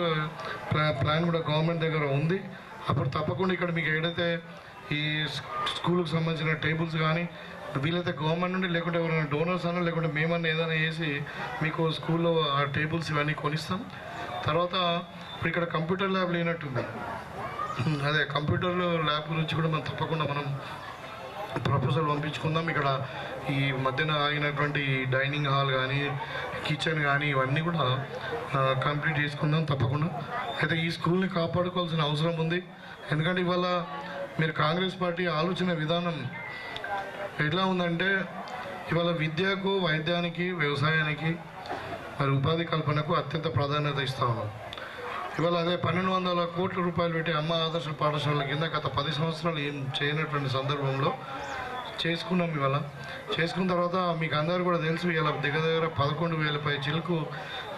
ప్లాన్ కూడా గవర్నమెంట్ దగ్గర ఉంది. అప్పుడు తప్పకుండా ఇక్కడ మీకు ఏదైతే ఈ స్కూల్కి సంబంధించిన టేబుల్స్ కానీ వీలైతే గవర్నమెంట్ నుండి లేకుంటే ఎవరైనా డోనర్స్ అన్నా లేకుంటే మేమన్నా ఏదైనా వేసి మీకు స్కూల్లో ఆ టేబుల్స్ ఇవన్నీ కొనిస్తాం. తర్వాత ఇప్పుడు ఇక్కడ కంప్యూటర్ ల్యాబ్ లేనట్టుంది. అదే కంప్యూటర్ ల్యాబ్ గురించి కూడా మనం తప్పకుండా మనం ప్రపోజల్ పంపించుకుందాం. ఇక్కడ ఈ మధ్యన అయినటువంటి డైనింగ్ హాల్ కానీ కిచెన్ కానీ ఇవన్నీ కూడా కంప్లీట్ చేసుకుందాం తప్పకుండా. అయితే ఈ స్కూల్ని కాపాడుకోవాల్సిన అవసరం ఉంది. ఎందుకంటే ఇవాళ మీరు కాంగ్రెస్ పార్టీ ఆలోచన విధానం ఎట్లా ఉందంటే ఇవాళ విద్యకు, వైద్యానికి, వ్యవసాయానికి మరి ఉపాధి కల్పనకు అత్యంత ప్రాధాన్యత ఇస్తా ఉన్నాం. ఇవాళ అదే 1,200 కోట్ల రూపాయలు పెట్టి అమ్మ ఆదర్శ పాఠశాలల కింద గత 10 సంవత్సరాలు ఏం చేయనటువంటి సందర్భంలో చేసుకున్నాం. ఇవాళ చేసుకున్న తర్వాత మీకు అందరూ కూడా తెలుసు ఇలా దగ్గర 11,000 పైచీలకు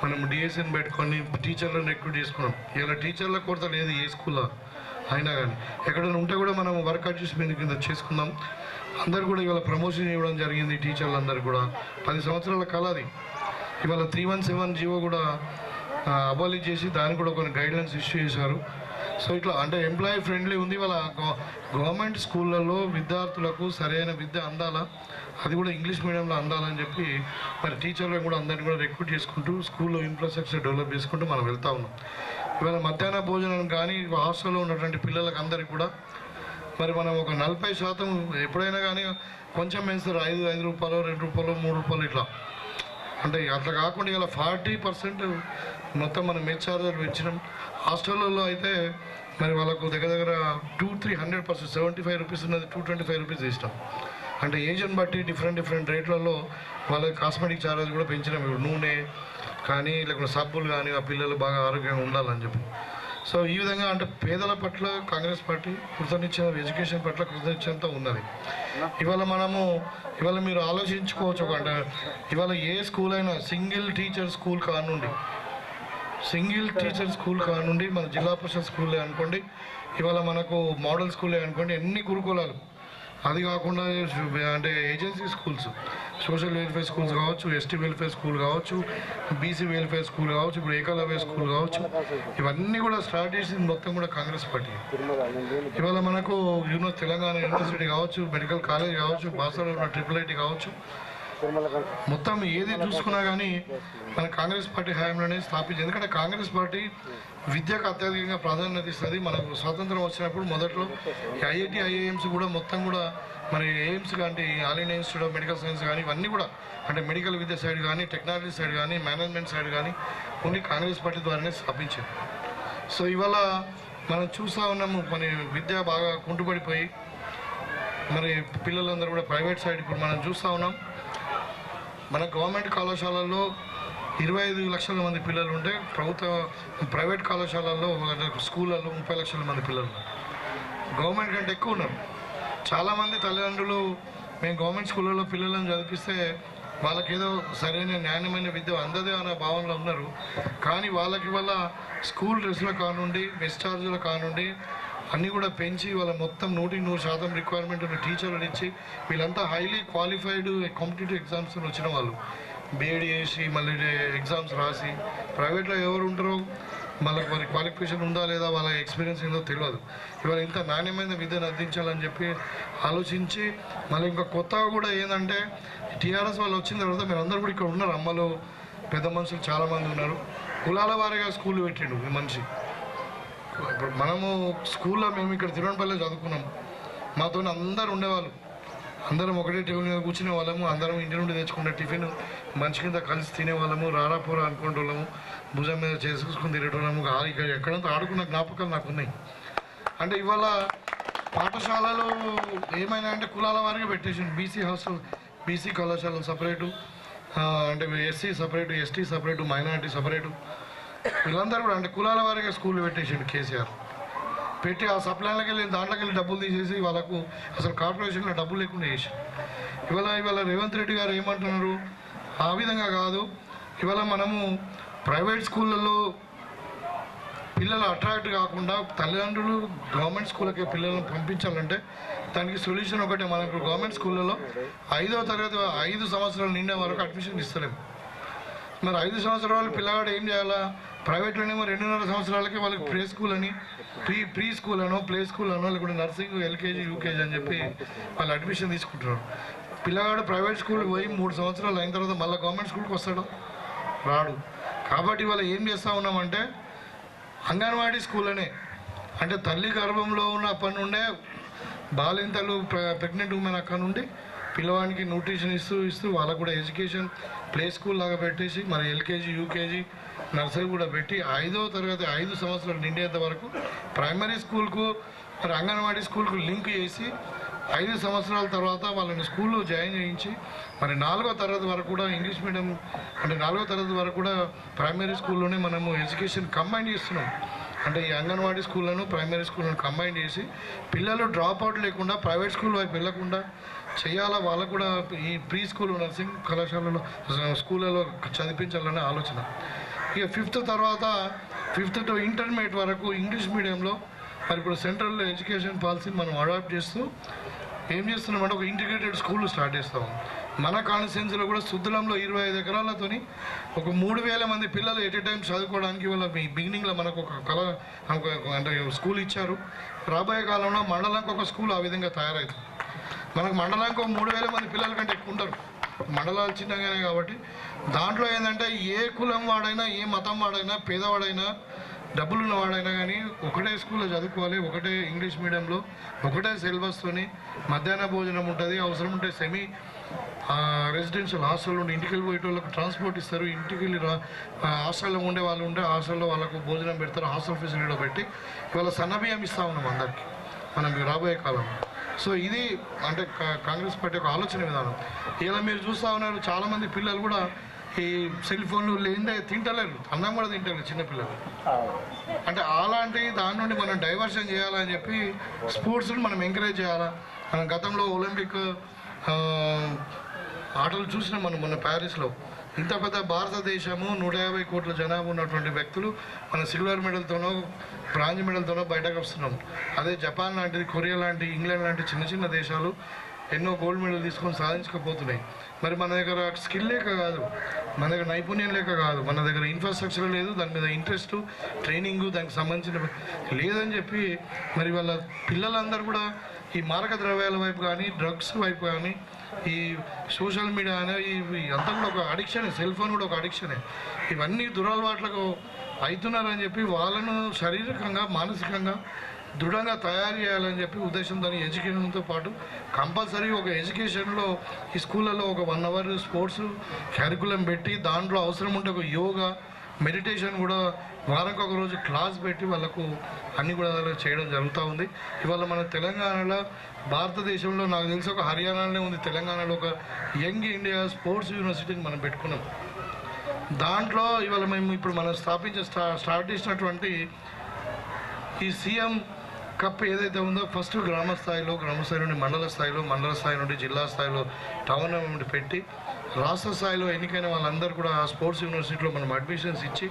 మనం డిఎస్ఎన్ పెట్టుకొని టీచర్లను రిక్రూట్ చేసుకున్నాం. ఇలా టీచర్ల కొరత లేదు ఏ స్కూల్లో అయినా కానీ. ఎక్కడైనా ఉంటే కూడా మనం వర్క్ అడ్జస్ట్మెంట్ కింద చేసుకుందాం. అందరు కూడా ఇవాళ ప్రమోషన్ ఇవ్వడం జరిగింది టీచర్లు అందరు కూడా. 10 సంవత్సరాల కళ అది. ఇవాళ 317 జీవో కూడా అబాలిష్ చేసి దానికి కూడా కొన్ని గైడ్లైన్స్ ఇష్యూ చేశారు. సో ఇట్లా అంటే ఎంప్లాయీ ఫ్రెండ్లీ ఉంది. వాళ్ళ గవర్నమెంట్ స్కూళ్ళల్లో విద్యార్థులకు సరైన విద్య అందాలా, అది కూడా ఇంగ్లీష్ మీడియంలో అందాలని చెప్పి మరి టీచర్లను కూడా అందరినీ కూడా రిక్రూట్ చేసుకుంటూ స్కూల్లో ఇన్ఫ్రాస్ట్రక్చర్ డెవలప్ చేసుకుంటూ మనం వెళ్తూ ఉన్నాం. ఇవాళ మధ్యాహ్న భోజనం కానీ హాస్టల్లో ఉన్నటువంటి పిల్లలకు అందరికీ కూడా మరి మనం ఒక 40% ఎప్పుడైనా కానీ కొంచెం పెంచుతారు. 5 రూపాయలు, 2 రూపాయలు, 3 రూపాయలు ఇట్లా. అంటే అట్లా కాకుండా ఇలా 40% మొత్తం మనం మెస్ ఛార్జర్ పెంచినాం. హాస్టల్లో అయితే మరి వాళ్ళకు దగ్గర 200-300% 75 రూపీస్ ఉన్నది 225 రూపీస్ ఇష్టం. అంటే ఏజ్ని బట్టి డిఫరెంట్ రేట్లలో వాళ్ళకి కాస్మెటిక్ ఛార్జెస్ కూడా పెంచినాం. ఇప్పుడు నూనె కానీ లేకపోతే సబ్బులు కానీ ఆ పిల్లలు బాగా ఆరోగ్యంగా ఉండాలని చెప్పి. సో ఈ విధంగా అంటే పేదల పట్ల కాంగ్రెస్ పార్టీ కృతనిశ్చయ, ఎడ్యుకేషన్ పట్ల కృతనిశ్చయంతో ఉన్నది. ఇవాళ మీరు ఆలోచించుకోవచ్చు, అంటే ఇవాళ ఏ స్కూల్ అయినా సింగిల్ టీచర్ స్కూల్ కానుండి మన జిల్లా పరిషత్ స్కూలే అనుకోండి, ఇవాళ మనకు మోడల్ స్కూలే అనుకోండి, ఎన్ని గురుకులాలు, అది కాకుండా అంటే agency schools, social welfare schools కావచ్చు, ఎస్టీ వెల్ఫేర్ స్కూల్ కావచ్చు, బీసీ వెల్ఫేర్ స్కూల్ కావచ్చు, ఇప్పుడు ఏకలవ్య స్కూల్ కావచ్చు, ఇవన్నీ కూడా స్టార్ట్ చేసింది మొత్తం కూడా కాంగ్రెస్ పార్టీ. ఇవాళ మనకు తెలంగాణ యూనివర్సిటీ కావచ్చు, మెడికల్ కాలేజ్ కావచ్చు, బాసలో ఉన్న IIIT కావచ్చు, మొత్తం ఏది చూసుకున్నా కానీ మన కాంగ్రెస్ పార్టీ హయాంలోనే స్థాపించింది. ఎందుకంటే కాంగ్రెస్ పార్టీ విద్యకు అత్యధికంగా ప్రాధాన్యత ఇస్తుంది. మనకు స్వాతంత్రం వచ్చినప్పుడు మొదట్లో IIT, IIMs కూడా మొత్తం కూడా మరి ఎయిమ్స్ కానీ all India institute of medical science కానీ ఇవన్నీ కూడా అంటే మెడికల్ విద్య సైడ్ కానీ, టెక్నాలజీ సైడ్ కానీ, మేనేజ్మెంట్ సైడ్ కానీ ఓన్లీ కాంగ్రెస్ పార్టీ ద్వారానే స్థాపించింది. సో ఇవాళ మనం చూస్తూ ఉన్నాము, మన విద్య బాగా కుంటుపడిపోయి మరి పిల్లలందరూ కూడా ప్రైవేట్ సైడ్ ఇప్పుడు మనం చూస్తూ ఉన్నాం. మన గవర్నమెంట్ కళాశాలల్లో 25 లక్షల మంది పిల్లలు ఉంటే ప్రైవేట్ కళాశాలల్లో స్కూళ్ళల్లో 30 లక్షల మంది పిల్లలు ఉన్నారు. గవర్నమెంట్ కంటే ఎక్కువ ఉన్నారు. చాలామంది తల్లిదండ్రులు మేము గవర్నమెంట్ స్కూళ్ళలో పిల్లలను చదివిస్తే వాళ్ళకేదో సరైన న్యాయమైన విద్య అందదే అనే భావనలో ఉన్నారు. కానీ వాళ్ళకి వాళ్ళ స్కూల్ డ్రెస్లో కానుండి, మెస్ ఛార్జీలో కానుండి అన్నీ కూడా పెంచి వాళ్ళ మొత్తం 100% రిక్వైర్మెంట్ ఉన్న టీచర్లు ఇచ్చి వీళ్ళంతా హైలీ క్వాలిఫైడ్ కాంపిటేటివ్ ఎగ్జామ్స్ వచ్చిన వాళ్ళు బీఎడ్ చేసి మళ్ళీ ఎగ్జామ్స్ రాసి ప్రైవేట్లో ఎవరు ఉంటారో వాళ్ళకి వారి క్వాలిఫికేషన్ ఉందా లేదా, వాళ్ళ ఎక్స్పీరియన్స్ ఏందో తెలియదు. ఇవాళ ఇంత నాణ్యమైన విద్యను అందించాలని చెప్పి ఆలోచించి మళ్ళీ ఇంకా కొత్తగా కూడా ఏంటంటే టీఆర్ఎస్ వాళ్ళు వచ్చిన తర్వాత మీరు అందరూ కూడా ఇక్కడ ఉన్నారు, అమ్మలు పెద్ద మనుషులు చాలామంది ఉన్నారు. కులాల వారీగా స్కూల్ పెట్టిండు ఈ మనిషి. ఇప్పుడు మనము స్కూల్లో మేము ఇక్కడ తిరువనపల్లిలో చదువుకున్నాము, మాతో అందరు ఉండేవాళ్ళు, అందరం ఒకటే టేబుల్ మీద కూర్చునే వాళ్ళము, అందరం ఇంటి నుండి తెచ్చుకున్న టిఫిన్ మంచి కింద కలిసి తినేవాళ్ళము, రారాపూర అనుకునే వాళ్ళము, భుజం మీద చేసుకుని తినేటోళ్ళము, ఇక్కడ ఎక్కడంతా ఆడుకున్న జ్ఞాపకాలు నాకు ఉన్నాయి. అంటే ఇవాళ పాఠశాలలు ఏమైనా అంటే కులాల వారిగా పెట్టేసింది. బీసీ కళాశాలలు సపరేటు, అంటే SC separate, ST separate, minority separate, వీళ్ళందరూ కూడా అంటే కులాల వారిగా స్కూల్ పెట్టేసిండు కేసీఆర్. పెట్టి ఆ సప్లైన్లోకి వెళ్ళి దాంట్లోకి వెళ్ళి డబ్బులు తీసేసి వాళ్ళకు అసలు కార్పొరేషన్లో డబ్బులు లేకుండా చేసి ఇవాళ రేవంత్ రెడ్డి గారు ఏమంటున్నారు, ఆ విధంగా కాదు. ఇవాళ మనము ప్రైవేట్ స్కూళ్ళల్లో పిల్లలు అట్రాక్ట్ కాకుండా తల్లిదండ్రులు గవర్నమెంట్ స్కూళ్ళకి పిల్లలను పంపించాలంటే దానికి సొల్యూషన్ ఒకటే. మనకు గవర్నమెంట్ స్కూళ్ళలో 5వ తరగతి 5 సంవత్సరాలు నిండే వరకు అడ్మిషన్ ఇస్తలేము. మరి 5 సంవత్సరాలు పిల్లవాడు ఏం చేయాలా? ప్రైవేట్లోనేమో 2.5 సంవత్సరాలకి వాళ్ళకి ప్లే స్కూల్ అని ప్రీ స్కూల్ అనో ప్లే స్కూల్ అనో లేకుంటే నర్సింగ్ ఎల్కేజీ యూకేజీ అని చెప్పి వాళ్ళు అడ్మిషన్ తీసుకుంటున్నారు. పిల్లవాడు ప్రైవేట్ స్కూల్కి పోయి 3 సంవత్సరాలు అయిన తర్వాత మళ్ళీ గవర్నమెంట్ స్కూల్కి వస్తాడు, రాడు. కాబట్టి వాళ్ళు ఏం చేస్తూ ఉన్నామంటే అంగన్వాడీ స్కూల్ అంటే తల్లి గర్భంలో ఉన్న అప్పటి నుండే బాలింతలు ప్రెగ్నెంట్ ఉమెన్ అక్కడ నుండి పిల్లవాడికి న్యూట్రిషన్ ఇస్తూ వాళ్ళకు కూడా ఎడ్యుకేషన్ ప్లే స్కూల్ లాగా పెట్టేసి మరి ఎల్కేజీ యూకేజీ నర్సరీ కూడా పెట్టి 5వ తరగతి 5 సంవత్సరాలు నిండేంత వరకు ప్రైమరీ స్కూల్కు మరి అంగన్వాడీ స్కూల్కు లింక్ చేసి 5 సంవత్సరాల తర్వాత వాళ్ళని స్కూల్లో జాయిన్ చేయించి మరి 4వ తరగతి వరకు కూడా ఇంగ్లీష్ మీడియం అంటే 4వ తరగతి వరకు కూడా ప్రైమరీ స్కూల్లోనే మనము ఎడ్యుకేషన్ కంబైన్ చేస్తున్నాం. అంటే ఈ అంగన్వాడీ స్కూళ్ళను ప్రైమరీ స్కూళ్ళను కంబైన్ చేసి పిల్లలు డ్రాప్ అవుట్ లేకుండా ప్రైవేట్ స్కూల్ వైపు వెళ్ళకుండా చేయాలా, వాళ్ళకు కూడా ఈ ప్రీ స్కూల్ నర్సింగ్ కళాశాలలో స్కూళ్ళలో చదివించాలనే ఆలోచన. ఇక 5th తర్వాత 5th టు ఇంటర్మీడియట్ వరకు ఇంగ్లీష్ మీడియంలో మరి ఇప్పుడు సెంట్రల్ ఎడ్యుకేషన్ పాలసీని మనం అడాప్ట్ చేస్తూ ఏం చేస్తున్నామంటే ఒక ఇంటిగ్రేటెడ్ స్కూల్ స్టార్ట్ చేస్తాము. మన కాన్స్టిట్యున్సీలో కూడా సుద్దులంలో 25 ఎకరాలతోని ఒక 3000 మంది పిల్లలు ఎట్ ఏ టైం చదువుకోవడానికి వాళ్ళ బిగినింగ్లో మనకు ఒక అంటే స్కూల్ ఇచ్చారు. రాబోయే కాలంలో మండలానికి ఒక స్కూల్ ఆ విధంగా తయారవుతుంది. మనకు మండలానికి ఒక 3000 మంది పిల్లల కంటే ఎక్కువ ఉంటారు, మండలాలు చిన్నగానే. కాబట్టి దాంట్లో ఏంటంటే ఏ కులం వాడైనా ఏ మతం వాడైనా పేదవాడైనా డబ్బులున్న వాడైనా కానీ ఒకటే స్కూల్లో చదువుకోవాలి, ఒకటే ఇంగ్లీష్ మీడియంలో ఒకటే సిలబస్తోని మధ్యాహ్న భోజనం ఉంటుంది. అవసరం ఉంటే సెమీ రెసిడెన్షియల్ హాస్టల్ ఉండి ఇంటికి వెళ్ళిపోయే వాళ్ళకి ట్రాన్స్పోర్ట్ ఇస్తారు. ఇంటికి వెళ్ళి హాస్టల్లో ఉండే వాళ్ళు ఉంటే హాస్టల్లో వాళ్ళకు భోజనం పెడతారు, హాస్టల్ ఫెసిలిటీలో పెట్టి ఇవాళ సన్నబియ్యం ఇస్తూ ఉన్నాం అందరికీ మనం రాబోయే కాలంలో. సో ఇది అంటే కాంగ్రెస్ పార్టీ యొక్క ఆలోచన విధానం. ఇలా మీరు చూస్తూ ఉన్నారు చాలామంది పిల్లలు కూడా ఈ సెల్ ఫోన్లు లేదే తింటలేరు, అన్నం కూడా తింటలేరు చిన్నపిల్లలు. అంటే అలా అలాంటి దాని నుండి మనం డైవర్షన్ చేయాలని చెప్పి స్పోర్ట్స్ని మనం ఎంకరేజ్ చేయాలా. మనం గతంలో ఒలింపిక్ ఆటలు చూసినాం మనం మొన్న ప్యారిస్లో. ఇంత పెద్ద భారతదేశము 150 కోట్ల జనాభా ఉన్నటువంటి వ్యక్తులు మన సిల్వర్ మెడల్తోనో బ్రాంజ్ మెడల్తోనో బయటకు వస్తున్నాం. అదే జపాన్ లాంటిది, కొరియా లాంటి, ఇంగ్లాండ్ లాంటి చిన్న చిన్న దేశాలు ఎన్నో గోల్డ్ మెడల్ తీసుకొని సాధించకపోతున్నాయి. మరి మన దగ్గర స్కిల్ లేక కాదు, మన దగ్గర నైపుణ్యం లేక కాదు, మన దగ్గర ఇన్ఫ్రాస్ట్రక్చర్ లేదు, దాని మీద ఇంట్రెస్ట్, ట్రైనింగ్ దానికి సంబంధించిన లేదని చెప్పి మరి వాళ్ళ పిల్లలందరూ కూడా ఈ మారక ద్రవ్యాల వైపు కానీ, డ్రగ్స్ వైపు కానీ, ఈ సోషల్ మీడియా అనే ఇవి అంతా కూడా ఒక అడిక్షనే. సెల్ ఫోన్ కూడా ఒక అడిక్షనే. ఇవన్నీ దురలవాట్లకు అవుతున్నారని చెప్పి వాళ్ళను శారీరకంగా, మానసికంగా దృఢంగా తయారు చేయాలని చెప్పి ఉద్దేశంతో ఎడ్యుకేషన్తో పాటు కంపల్సరీ ఒక ఎడ్యుకేషన్లో ఈ స్కూళ్ళలో ఒక 1 అవర్ స్పోర్ట్స్ క్యారికులం పెట్టి దాంట్లో అవసరం ఉంటే ఒక యోగా, మెడిటేషన్ కూడా వారానికి ఒక రోజు క్లాస్ పెట్టి వాళ్ళకు అన్నీ కూడా చేయడం జరుగుతూ ఉంది. ఇవాళ మన తెలంగాణలో, భారతదేశంలో నాకు తెలిసి ఒక హర్యానాలోనే ఉంది, తెలంగాణలో ఒక యంగ్ ఇండియా స్పోర్ట్స్ యూనివర్సిటీని మనం పెట్టుకున్నాం. దాంట్లో ఇవాళ మేము ఇప్పుడు మనం స్టార్ట్ చేసినటువంటి ఈ సీఎం కప్ ఏదైతే ఉందో ఫస్ట్ గ్రామ స్థాయి నుండి మండల స్థాయి నుండి జిల్లా స్థాయిలో టోర్నమెంట్ పెట్టి రాష్ట్ర స్థాయిలో ఎన్నికైన వాళ్ళందరూ కూడా ఆ స్పోర్ట్స్ యూనివర్సిటీలో మనం అడ్మిషన్స్ ఇచ్చి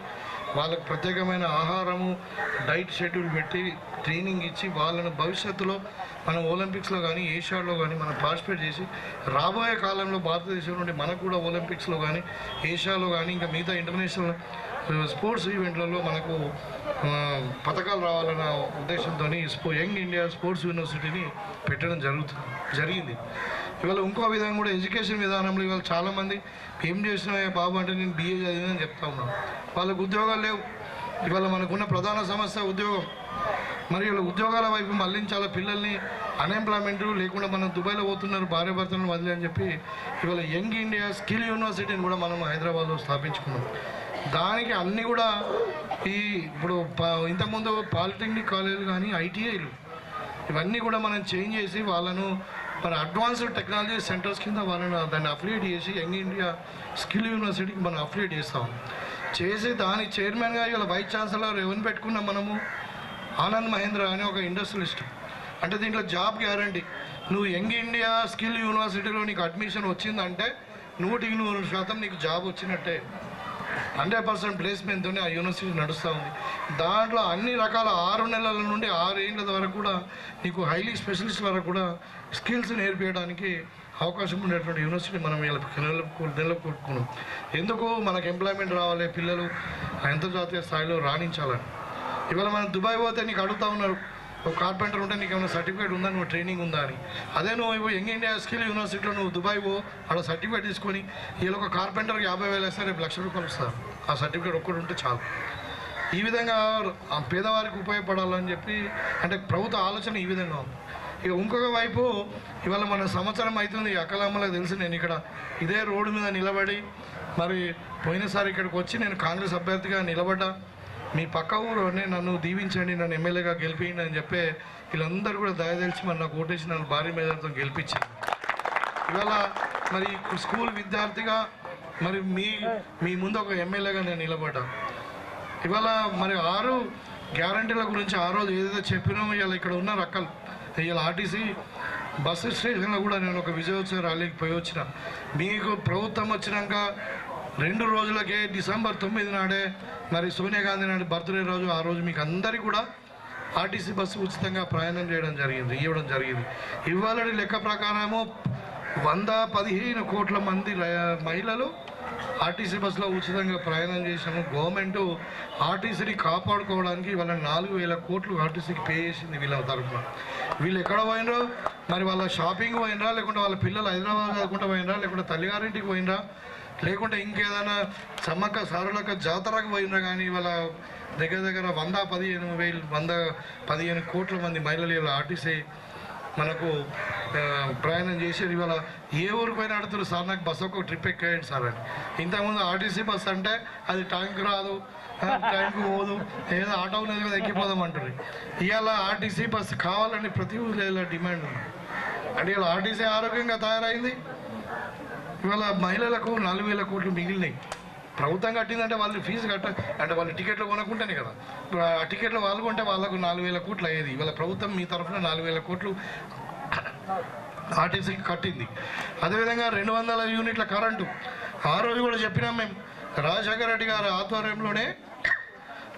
వాళ్ళకు ప్రత్యేకమైన ఆహారము, డైట్ షెడ్యూల్ పెట్టి ట్రైనింగ్ ఇచ్చి వాళ్ళను భవిష్యత్తులో మనం ఒలింపిక్స్లో కానీ, ఏషియాలో కానీ మనం పార్టిసిపేట్ చేసి రాబోయే కాలంలో భారతదేశం నుండి మనకు కూడా ఒలింపిక్స్లో కానీ, ఏషియాలో కానీ, ఇంకా మిగతా ఇంటర్నేషనల్ స్పోర్ట్స్ ఈవెంట్లలో మనకు పథకాలు రావాలన్న ఉద్దేశంతో యంగ్ ఇండియా స్పోర్ట్స్ యూనివర్సిటీని పెట్టడం జరిగింది. ఇవాళ ఇంకో విధంగా కూడా ఎడ్యుకేషన్ విధానంలో ఇవాళ చాలామంది ఏం చేసినా బాబు అంటే నేను BA చదివినని చెప్తా ఉన్నాను. వాళ్ళకు ఉద్యోగాలు లేవు. ఇవాళ మనకున్న ప్రధాన సమస్య ఉద్యోగం. మరి వీళ్ళ ఉద్యోగాల వైపు మళ్ళించాల పిల్లల్ని. అన్ఎంప్లాయ్మెంట్ లేకుండా మనం దుబాయ్లో పోతున్నారు భార్య భర్తలను వదిలే అని చెప్పి ఇవాళ యంగ్ ఇండియా స్కిల్ యూనివర్సిటీని కూడా మనం హైదరాబాద్లో స్థాపించుకున్నాం. దానికి అన్నీ కూడా ఇప్పుడు ఇంతకుముందు పాలిటెక్నిక్ కాలేజీలు కానీ, ITIలు ఇవన్నీ కూడా మనం చేంజ్ చేసి వాళ్ళను మన అడ్వాన్స్డ్ టెక్నాలజీ సెంటర్స్ కింద వాళ్ళని దాన్ని అఫిలియేట్ చేసి యంగ్ ఇండియా స్కిల్ యూనివర్సిటీకి మనం అఫిలియేట్ చేస్తాం. చేసి దాని చైర్మన్గా ఇలా వైస్ ఛాన్సలర్ ఎవరిని పెట్టుకున్నాం మనము, ఆనంద్ మహేంద్ర అనే ఒక ఇండస్ట్రియలిస్ట్. అంటే దీంట్లో జాబ్ గ్యారంటీ. నువ్వు యంగ్ ఇండియా స్కిల్ యూనివర్సిటీలో నీకు అడ్మిషన్ వచ్చిందంటే 100% నీకు జాబ్ వచ్చినట్టే. 100% ప్లేస్మెంట్తో ఆ యూనివర్సిటీ నడుస్తూ ఉంది. దాంట్లో అన్ని రకాల 6 నెలల నుండి 6 ఏళ్ళ వరకు కూడా నీకు హైలీ స్పెషలిస్ట్ వరకు కూడా స్కిల్స్ నేర్పించడానికి అవకాశం ఉండేటువంటి యూనివర్సిటీ మనం నిలబెట్టుకున్నాం. ఎందుకు మనకు ఎంప్లాయ్మెంట్ రావాలి, పిల్లలు అంతర్జాతీయ స్థాయిలో రాణించాలని. ఇవాళ మనం దుబాయ్ పోతే నీకు అడుగుతూ ఉన్నారు, ఒక కార్పెంటర్ ఉంటే నీకు ఏమైనా సర్టిఫికేట్ ఉందా, నువ్వు ట్రైనింగ్ ఉందా అని. అదే నువ్వు యంగ్ ఇండియా స్కిల్ యూనివర్సిటీలో నువ్వు దుబాయ్ పో, అక్కడ సర్టిఫికేట్ తీసుకొని వీళ్ళు ఒక కార్పెంటర్కి 50,000 వేస్తే రేపు ₹1,00,000 ఇస్తారు. ఆ సర్టిఫికేట్ ఒక్కటి ఉంటే చాలు. ఈ విధంగా ఆ పేదవారికి ఉపయోగపడాలని చెప్పి అంటే ప్రభుత్వ ఆలోచన ఈ విధంగా ఉంది. ఇక ఇంకొక వైపు ఇవాళ మన సంవత్సరం అవుతుంది. అక్కలమ్మలకు తెలిసి నేను ఇక్కడ ఇదే రోడ్డు మీద నిలబడి మరి పోయినసారి ఇక్కడికి వచ్చి నేను కాంగ్రెస్ అభ్యర్థిగా నిలబడ్డా. మీ పక్క ఊరుని నన్ను దీవించండి, నన్ను ఎమ్మెల్యేగా గెలిపించండి అని చెప్పి వీళ్ళందరూ కూడా దయదలిచి మరి నాకు ఓటేసి నన్ను భారీ మెజార్టీతో గెలిపించింది. ఇవాళ మరి స్కూల్ విద్యార్థిగా మరి మీ ముందు ఒక ఎమ్మెల్యేగా నేను నిలబడ్డా. ఇవాళ మరి 6 గ్యారంటీల గురించి ఆ రోజు ఏదైతే చెప్పినామో ఇవాళ ఇక్కడ ఉన్న రకాలు ఇవాళ RTC బస్సు స్టేషన్లో కూడా నేను ఒక విజయోత్సవ ర్యాలీకి పోయి వచ్చిన. మీకు ప్రభుత్వం వచ్చినాక 2 రోజులకే డిసెంబర్ 9 నాడే మరి సోనియా గాంధీ నాడు బర్త్డే రోజు, ఆ రోజు మీకు అందరికీ కూడా RTC బస్సు ఉచితంగా ప్రయాణం ఇవ్వడం జరిగింది. ఇవాళ లెక్క ప్రకారము 115 కోట్ల మంది మహిళలు RTC బస్సులో ఉచితంగా ప్రయాణం చేసాము. గవర్నమెంట్ RTCని కాపాడుకోవడానికి వాళ్ళ 4,000 కోట్లు RTCకి పే చేసింది వీళ్ళ తరఫున. వీళ్ళు ఎక్కడ పోయినరో మరి వాళ్ళ షాపింగ్ పోయినరా, లేకుంటే వాళ్ళ పిల్లలు హైదరాబాద్ చదువుకుంటూ పోయినరా, లేకుంటే తల్లిగారింటికి పోయినరా, లేకుంటే ఇంకేదైనా సమ్మక్క సారలక్క జాతరకు పోయినరా, కానీ వాళ్ళ దగ్గర 115 కోట్ల మంది మహిళలు ఇలా RTC మనకు ప్రయాణం చేసేది. ఇవాళ ఏ ఊరికి పోయినా అడుగుతారు, సార్ నాకు బస్సు ఒక ట్రిప్ ఎక్కేయండి సార్ అని. ఇంతకుముందు RTC బస్సు అంటే అది టైంకి రాదు, టైంకి పోదు, ఏదో ఆటో ఉన్నది కదా ఎక్కిపోదాం అంటారు. ఇవాళ RTC బస్సు కావాలని ప్రతి ఊళ్ళో డిమాండ్ ఉంది. అంటే ఇవాళ RTC ఆరోగ్యంగా తయారైంది. ఇవాళ మహిళలకు 4,000 కోట్లు మిగిలినాయి. ప్రభుత్వం కట్టిందంటే వాళ్ళు ఫీజు అంటే వాళ్ళు టికెట్లు కొనుక్కుంటేనే కదా. ఇప్పుడు ఆ టికెట్లు వాళ్ళు కొంటే వాళ్ళకు 4,000 కోట్లు అయ్యేది. ఇవాళ ప్రభుత్వం మీ తరఫున 4,000 కోట్లు ఆర్టీసీకి కట్టింది. అదేవిధంగా 200 యూనిట్ల కరెంటు ఆ రోజు కూడా చెప్పినాం మేము. రాజశేఖర రెడ్డి గారి ఆధ్వర్యంలోనే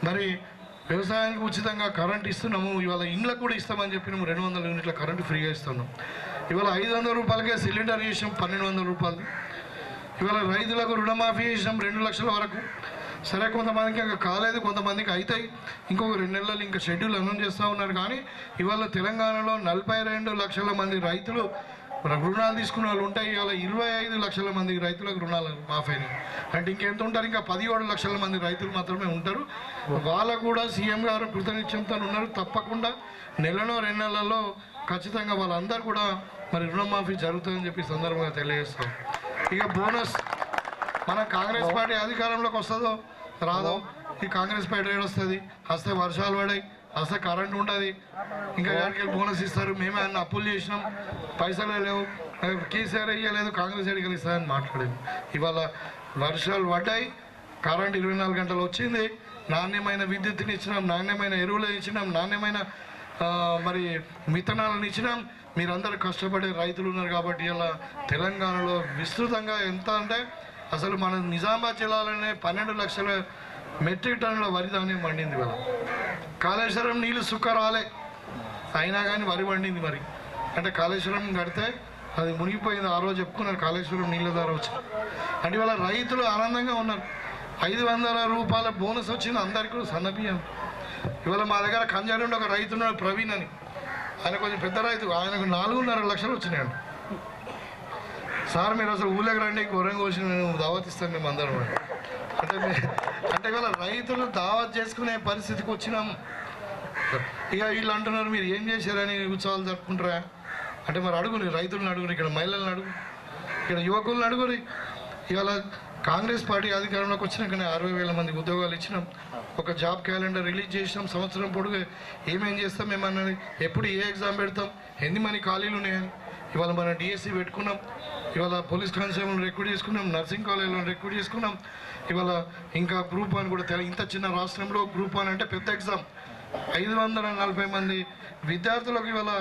మరి వ్యవసాయానికి ఉచితంగా కరెంట్ ఇస్తున్నాము. ఇవాళ ఇండ్లకు కూడా ఇస్తామని చెప్పినాము. 200 యూనిట్ల కరెంటు ఫ్రీగా ఇస్తున్నాం. ఇవాళ 500 రూపాయలకే సిలిండర్ చేసాం 1,200 రూపాయలు. ఇవాళ రైతులకు రుణమాఫీ చేసినాం 2 లక్షల వరకు. సరే, కొంతమందికి ఇంకా కాలేదు, కొంతమందికి అవుతాయి. ఇంకొక 2 నెలలు ఇంకా షెడ్యూల్ అనౌన్స్ చేస్తూ ఉన్నారు. కానీ ఇవాళ తెలంగాణలో 42 లక్షల మంది రైతులు రుణాలు తీసుకున్న వాళ్ళు ఉంటాయి. ఇవాళ 25 లక్షల మంది రైతులకు రుణాలు మాఫ్ అయినాయి. అంటే ఇంకెంత ఉంటారు? ఇంకా 17 లక్షల మంది రైతులు మాత్రమే ఉంటారు. వాళ్ళకు కూడా సీఎం గారు కృతనిశ్చయంతో ఉన్నారు. తప్పకుండా నెలలో 2 నెలల్లో ఖచ్చితంగా వాళ్ళందరూ కూడా మరి రుణమాఫీ జరుగుతుందని చెప్పి సందర్భంగా తెలియజేస్తాం. ఇక బోనస్ మన కాంగ్రెస్ పార్టీ అధికారంలోకి వస్తుందో రాదో, ఈ కాంగ్రెస్ పార్టీ వస్తుంది. వస్తే వర్షాలు పడాయి, వస్తే కరెంట్ ఉంటుంది, ఇంకా ఎవరికి బోనస్ ఇస్తారు. మేమే అన్ని అప్పులు చేసినాం, పైసలే లేవు, కేసీఆర్ ఇవ్వలేదు, కాంగ్రెస్ ఎడికలు ఇస్తారని మాట్లాడింది. ఇవాళ వర్షాలు పడ్డాయి, కరెంట్ 24 గంటలు వచ్చింది, నాణ్యమైన విద్యుత్తుని ఇచ్చినాం, నాణ్యమైన ఎరువులు ఇచ్చినాం, నాణ్యమైన మరి విత్తనాలను ఇచ్చినాం. మీరందరూ కష్టపడే రైతులు ఉన్నారు కాబట్టి ఇలా తెలంగాణలో విస్తృతంగా ఎంత అంటే అసలు మన నిజామాబాద్ జిల్లాలోనే 12 లక్షల మెట్రిక్ టన్నుల వరి ధాన్యం పండింది. ఇవాళ కాళేశ్వరం నీళ్ళు సుక్క రాలే, అయినా కానీ వరి పండింది. మరి అంటే కాళేశ్వరం కడితే అది మునిగిపోయింది. ఆ రోజు చెప్పుకున్నారు కాళేశ్వరం నీళ్ళ ద్వారా వచ్చింది అంటే ఇవాళ రైతులు ఆనందంగా ఉన్నారు. 500 రూపాయల బోనస్ వచ్చింది అందరికీ కూడా సన్నబియ్యం. ఇవాళ మా దగ్గర కంజారుండి ఒక రైతు ఉన్నాడు ప్రవీణ్ అని, ఆయన కొంచెం పెద్ద రైతు, ఆయనకు 4.5 లక్షలు వచ్చినాయండి. సార్ మీరు అసలు ఊళ్ళకి రండి, గొర్రెం కోసి నేను దావత్ ఇస్తాను మేము అందరం అంటే ఇవాళ రైతులు దావత్ చేసుకునే పరిస్థితికి వచ్చినాం. ఇక వీళ్ళు అంటున్నారు మీరు ఏం చేశారని ఉత్సవాలు జరుపుకుంటారా అంటే మరి అడుగురి, రైతులను అడుగురి, ఇక్కడ మహిళలను అడుగు, ఇక్కడ యువకులను అడుగురి. ఇవాళ కాంగ్రెస్ పార్టీ అధికారంలోకి వచ్చినాకనే 60,000 మందికి ఉద్యోగాలు ఇచ్చినాం. ఒక జాబ్ క్యాలెండర్ రిలీజ్ చేసినాం. సంవత్సరం పొడుగు ఏమేం చేస్తాం మేమన్నది, ఎప్పుడు ఏ ఎగ్జామ్ పెడతాం, ఎన్ని మంది ఖాళీలు ఉన్నాయని. ఇవాళ మనం డిఎస్సి పెట్టుకున్నాం, ఇవాళ పోలీస్ కానిస్టేబుల్ రిక్రూట్ చేసుకున్నాం, నర్సింగ్ కాలేజ్లో రిక్రూట్ చేసుకున్నాం. ఇవాళ ఇంకా గ్రూప్ 1 కూడా ఇంత చిన్న రాష్ట్రంలో గ్రూప్ 1 అంటే పెద్ద ఎగ్జామ్. 540 మంది విద్యార్థులకు ఇవాళ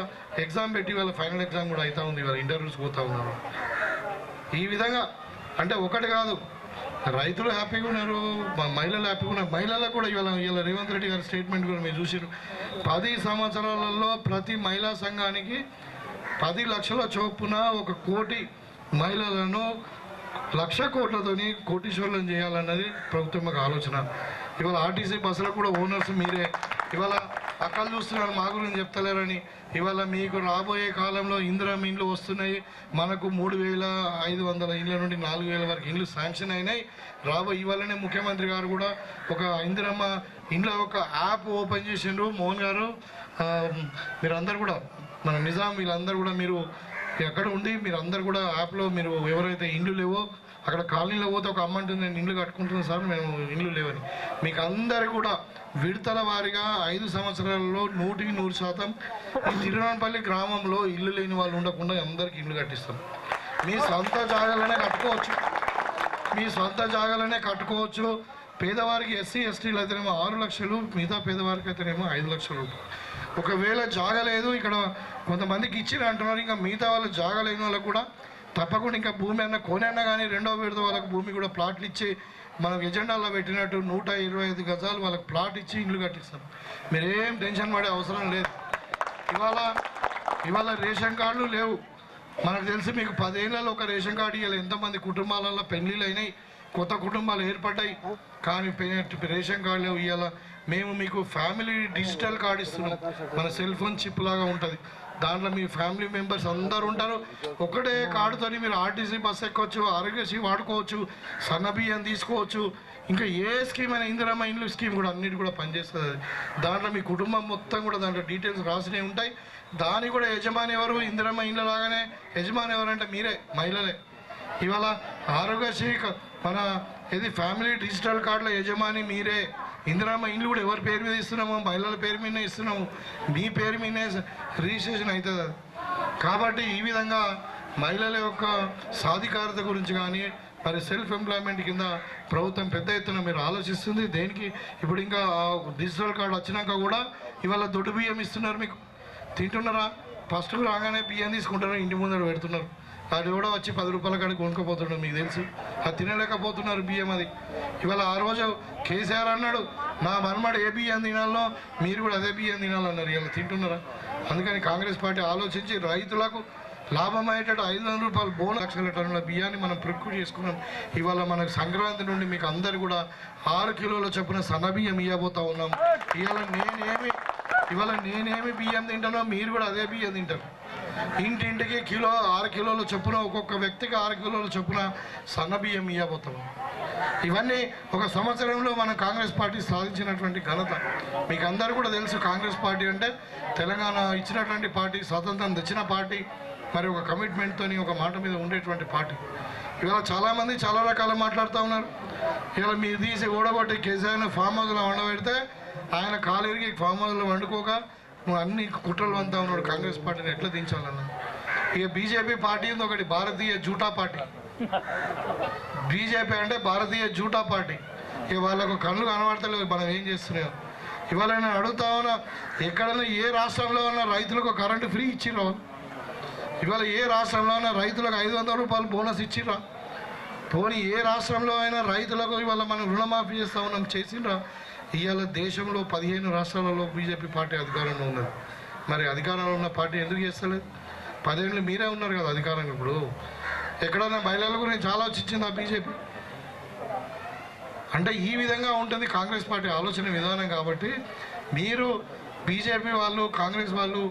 ఎగ్జామ్ పెట్టి ఇవాళ ఫైనల్ ఎగ్జామ్ కూడా అవుతూ ఉంది. ఇవాళ ఇంటర్వ్యూస్ పోతూ ఉన్నారు. ఈ విధంగా అంటే ఒకటి కాదు, రైతులు హ్యాపీగా ఉన్నారు, మహిళలు హ్యాపీగా ఉన్నారు. మహిళలకు కూడా ఇవాళ రేవంత్ రెడ్డి గారి స్టేట్మెంట్ కూడా మీరు చూసారు. 10 సంవత్సరాలలో ప్రతి మహిళా సంఘానికి 10 లక్షల చొప్పున 1 కోటి మహిళలను 1,00,000 కోట్లతోని కోటీశ్వరులను చేయాలన్నది ప్రభుత్వం యొక్క ఆలోచన. ఇవాళ ఆర్టీసీ బస్సులకు కూడా ఓనర్స్ మీరే. ఇవాళ అక్కలు చూస్తున్నారు మా గురించి చెప్తలేరని. ఇవాళ మీకు రాబోయే కాలంలో ఇందిరమ్మ ఇండ్లు వస్తున్నాయి. మనకు 3,500 ఇండ్ల నుండి 4,000 వరకు ఇండ్లు శాంక్షన్ అయినాయి. ఇవాళనే ముఖ్యమంత్రి గారు కూడా ఒక ఇందిరమ్మ ఇండ్ల ఒక యాప్ ఓపెన్ చేసిండ్రు. మోహన్ గారు మీరందరూ కూడా మన నిజాం వీళ్ళందరూ కూడా మీరు ఎక్కడ ఉండి మీరందరూ కూడా యాప్లో మీరు ఎవరైతే ఇండ్లు లేవో అక్కడ కాలనీలో పోతే ఒక అమ్మ అంటుంది నేను ఇండ్లు కట్టుకుంటున్నాను సార్, మేము ఇండ్లు లేవని. మీకు అందరు కూడా విడతల వారీగా 5 సంవత్సరాలలో 100% ఈ తిరునాపల్లి గ్రామంలో ఇల్లు లేని వాళ్ళు ఉండకుండా అందరికీ ఇండ్లు కట్టిస్తాం. మీ సొంత జాగాలనే కట్టుకోవచ్చు, మీ సొంత జాగాలనే కట్టుకోవచ్చు. పేదవారికి ఎస్సీ ఎస్టీలు అయితేనేమో 6 లక్షలు, మిగతా పేదవారికి అయితేనేమో 5 లక్షల రూపాయలు. ఒకవేళ జాగా లేదు, ఇక్కడ కొంతమందికి ఇచ్చిన అంటున్నారు, ఇంకా మిగతా వాళ్ళు జాగా లేని వాళ్ళకు కూడా తప్పకుండా ఇంకా భూమి అన్న కొనన్నా కానీ 2వ విడత వాళ్ళకి భూమి కూడా ప్లాట్లు ఇచ్చి మనకు ఎజెండాలో పెట్టినట్టు 125 గజాలు వాళ్ళకి ప్లాట్ ఇచ్చి ఇండ్లు కట్టిస్తాం. మీరేం టెన్షన్ పడే అవసరం లేదు. ఇవాళ రేషన్ కార్డులు లేవు. మనకు తెలిసి మీకు 10 ఏళ్ళలో ఒక రేషన్ కార్డు ఇవ్వాలి. ఎంతమంది కుటుంబాలలో పెళ్ళిళ్ళు అయినాయి, కొత్త కుటుంబాలు ఏర్పడ్డాయి, కానీ రేషన్ కార్డు లేవు. ఇవాళ మేము మీకు ఫ్యామిలీ డిజిటల్ కార్డు ఇస్తున్నాం. మన సెల్ ఫోన్ చిప్ లాగా ఉంటుంది, దాంట్లో మీ ఫ్యామిలీ మెంబర్స్ అందరు ఉంటారు. ఒకటే కార్డుతో మీరు ఆర్టీసీ బస్సు ఎక్కొచ్చు, ఆరోగ్యశ్రీ వాడుకోవచ్చు, సన్నబియ్యం తీసుకోవచ్చు, ఇంకా ఏ స్కీమ్ అయినా ఇందిరమ్మ ఇండ్లు స్కీమ్ కూడా అన్నిటి కూడా పనిచేస్తుంది. దాంట్లో మీ కుటుంబం మొత్తం కూడా దాంట్లో డీటెయిల్స్ రాసినవి ఉంటాయి. దాని కూడా యజమాని ఎవరు, ఇందిరమ్మ ఇండ్ల లాగానే యజమాని ఎవరంటే మీరే, మహిళలే. ఇవాళ ఆరోగ్యశ్రీ మన ఫ్యామిలీ డిజిటల్ కార్డుల యజమాని మీరే. ఇందిరమ్మ ఇండ్లు కూడా ఎవరి పేరు మీద ఇస్తున్నామో మహిళల పేరు మీదనే ఇస్తున్నాము, మీ పేరు మీదనే రిజిస్ట్రేషన్ అవుతుంది అది. కాబట్టి ఈ విధంగా మహిళల యొక్క సాధికారత గురించి కానీ, మరి సెల్ఫ్ ఎంప్లాయ్మెంట్ కింద ప్రభుత్వం పెద్ద ఎత్తున మీరు ఆలోచిస్తుంది దేనికి. ఇప్పుడు ఇంకా డిజిటల్ కార్డు వచ్చినాక కూడా ఇవాళ దొడ్డు బియ్యం ఇస్తున్నారు, మీకు తింటున్నారా? ఫస్ట్కు రాగానే బియ్యం తీసుకుంటారు, ఇంటి ముందర పెడుతున్నారు. అది కూడా వచ్చి 10 రూపాయల కాడికి కొనుక్కోపోతున్నాడు, మీకు తెలుసు. అది తినలేకపోతున్నారు బియ్యం. అది ఇవాళ ఆ రోజు కేసీఆర్ అన్నాడు, నా మనమాడు ఏ బియ్యం తినాలో మీరు కూడా అదే బియ్యం తినాలన్నారు. ఇలా తింటున్నారా? అందుకని కాంగ్రెస్ పార్టీ ఆలోచించి రైతులకు లాభం అయ్యేటట్టు 500 రూపాయలు బోనస్, లక్షల టన్నుల బియ్యాన్ని మనం ప్రొక్యూర్ చేసుకున్నాం. ఇవాళ మనకు సంక్రాంతి నుండి మీకు అందరు కూడా 6 కిలోల చొప్పున సన్న బియ్యం ఇవ్వబోతా ఉన్నాం. ఇవాళ నేనేమి బియ్యం తింటానో మీరు కూడా అదే బియ్యం తింటారు. ఇంటింటికి 6 కిలోల చొప్పున, ఒక్కొక్క వ్యక్తికి 6 కిలోల చొప్పున సన్న బియ్యం ఇవ్వబోతాం. ఇవన్నీ ఒక సంవత్సరంలో మన కాంగ్రెస్ పార్టీ సాధించినటువంటి ఘనత మీకు అందరూ కూడా తెలుసు. కాంగ్రెస్ పార్టీ అంటే తెలంగాణ ఇచ్చినటువంటి పార్టీ, స్వాతంత్రం తెచ్చిన పార్టీ, మరి ఒక కమిట్మెంట్తో ఒక మాట మీద ఉండేటువంటి పార్టీ. ఇవాళ చాలామంది చాలా రకాలు మాట్లాడుతూ ఉన్నారు. ఇవాళ మీరు తీసి ఓడగొట్టి కేసీఆర్ని ఫామ్ హౌస్లో వండబెడితే ఆయన కాలేరికి ఫామ్ హౌస్లో వండుకోక నువ్వు అన్ని కుట్రలు అంతా ఉన్నాడు. కాంగ్రెస్ పార్టీని ఎట్లా దించాలన్నా. ఇక బీజేపీ పార్టీ ఉంది ఒకటి, భారతీయ జూటా పార్టీ. బీజేపీ అంటే భారతీయ జూటా పార్టీ. ఇక వాళ్ళకు కళ్ళు కనబడతలేవు మనం ఏం చేస్తున్నాం. ఇవాళ నేను అడుగుతా ఉన్నా, ఎక్కడైనా ఏ రాష్ట్రంలో ఉన్న రైతులకు కరెంటు ఫ్రీ ఇచ్చిర్రా? ఇవాళ ఏ రాష్ట్రంలో అయినా రైతులకు 500 రూపాయలు బోనస్ ఇచ్చిర్రా? పోనీ ఏ రాష్ట్రంలో అయినా రైతులకు ఇవాళ మనం రుణమాఫీ చేస్తా ఉన్నాం, చేసిండ్రా? ఇవాళ దేశంలో 15 రాష్ట్రాలలో బీజేపీ పార్టీ అధికారంలో ఉన్నది. మరి అధికారంలో ఉన్న పార్టీ ఎందుకు చేస్తలేదు? 10 ఏళ్ళు మీరే ఉన్నారు కదా అధికారంగా. ఇప్పుడు ఎక్కడైనా మహిళల గురించి ఆలోచించింది ఆ బీజేపీ? అంటే ఈ విధంగా ఉంటుంది కాంగ్రెస్ పార్టీ ఆలోచన విధానం. కాబట్టి మీరు బీజేపీ వాళ్ళు, కాంగ్రెస్ వాళ్ళు,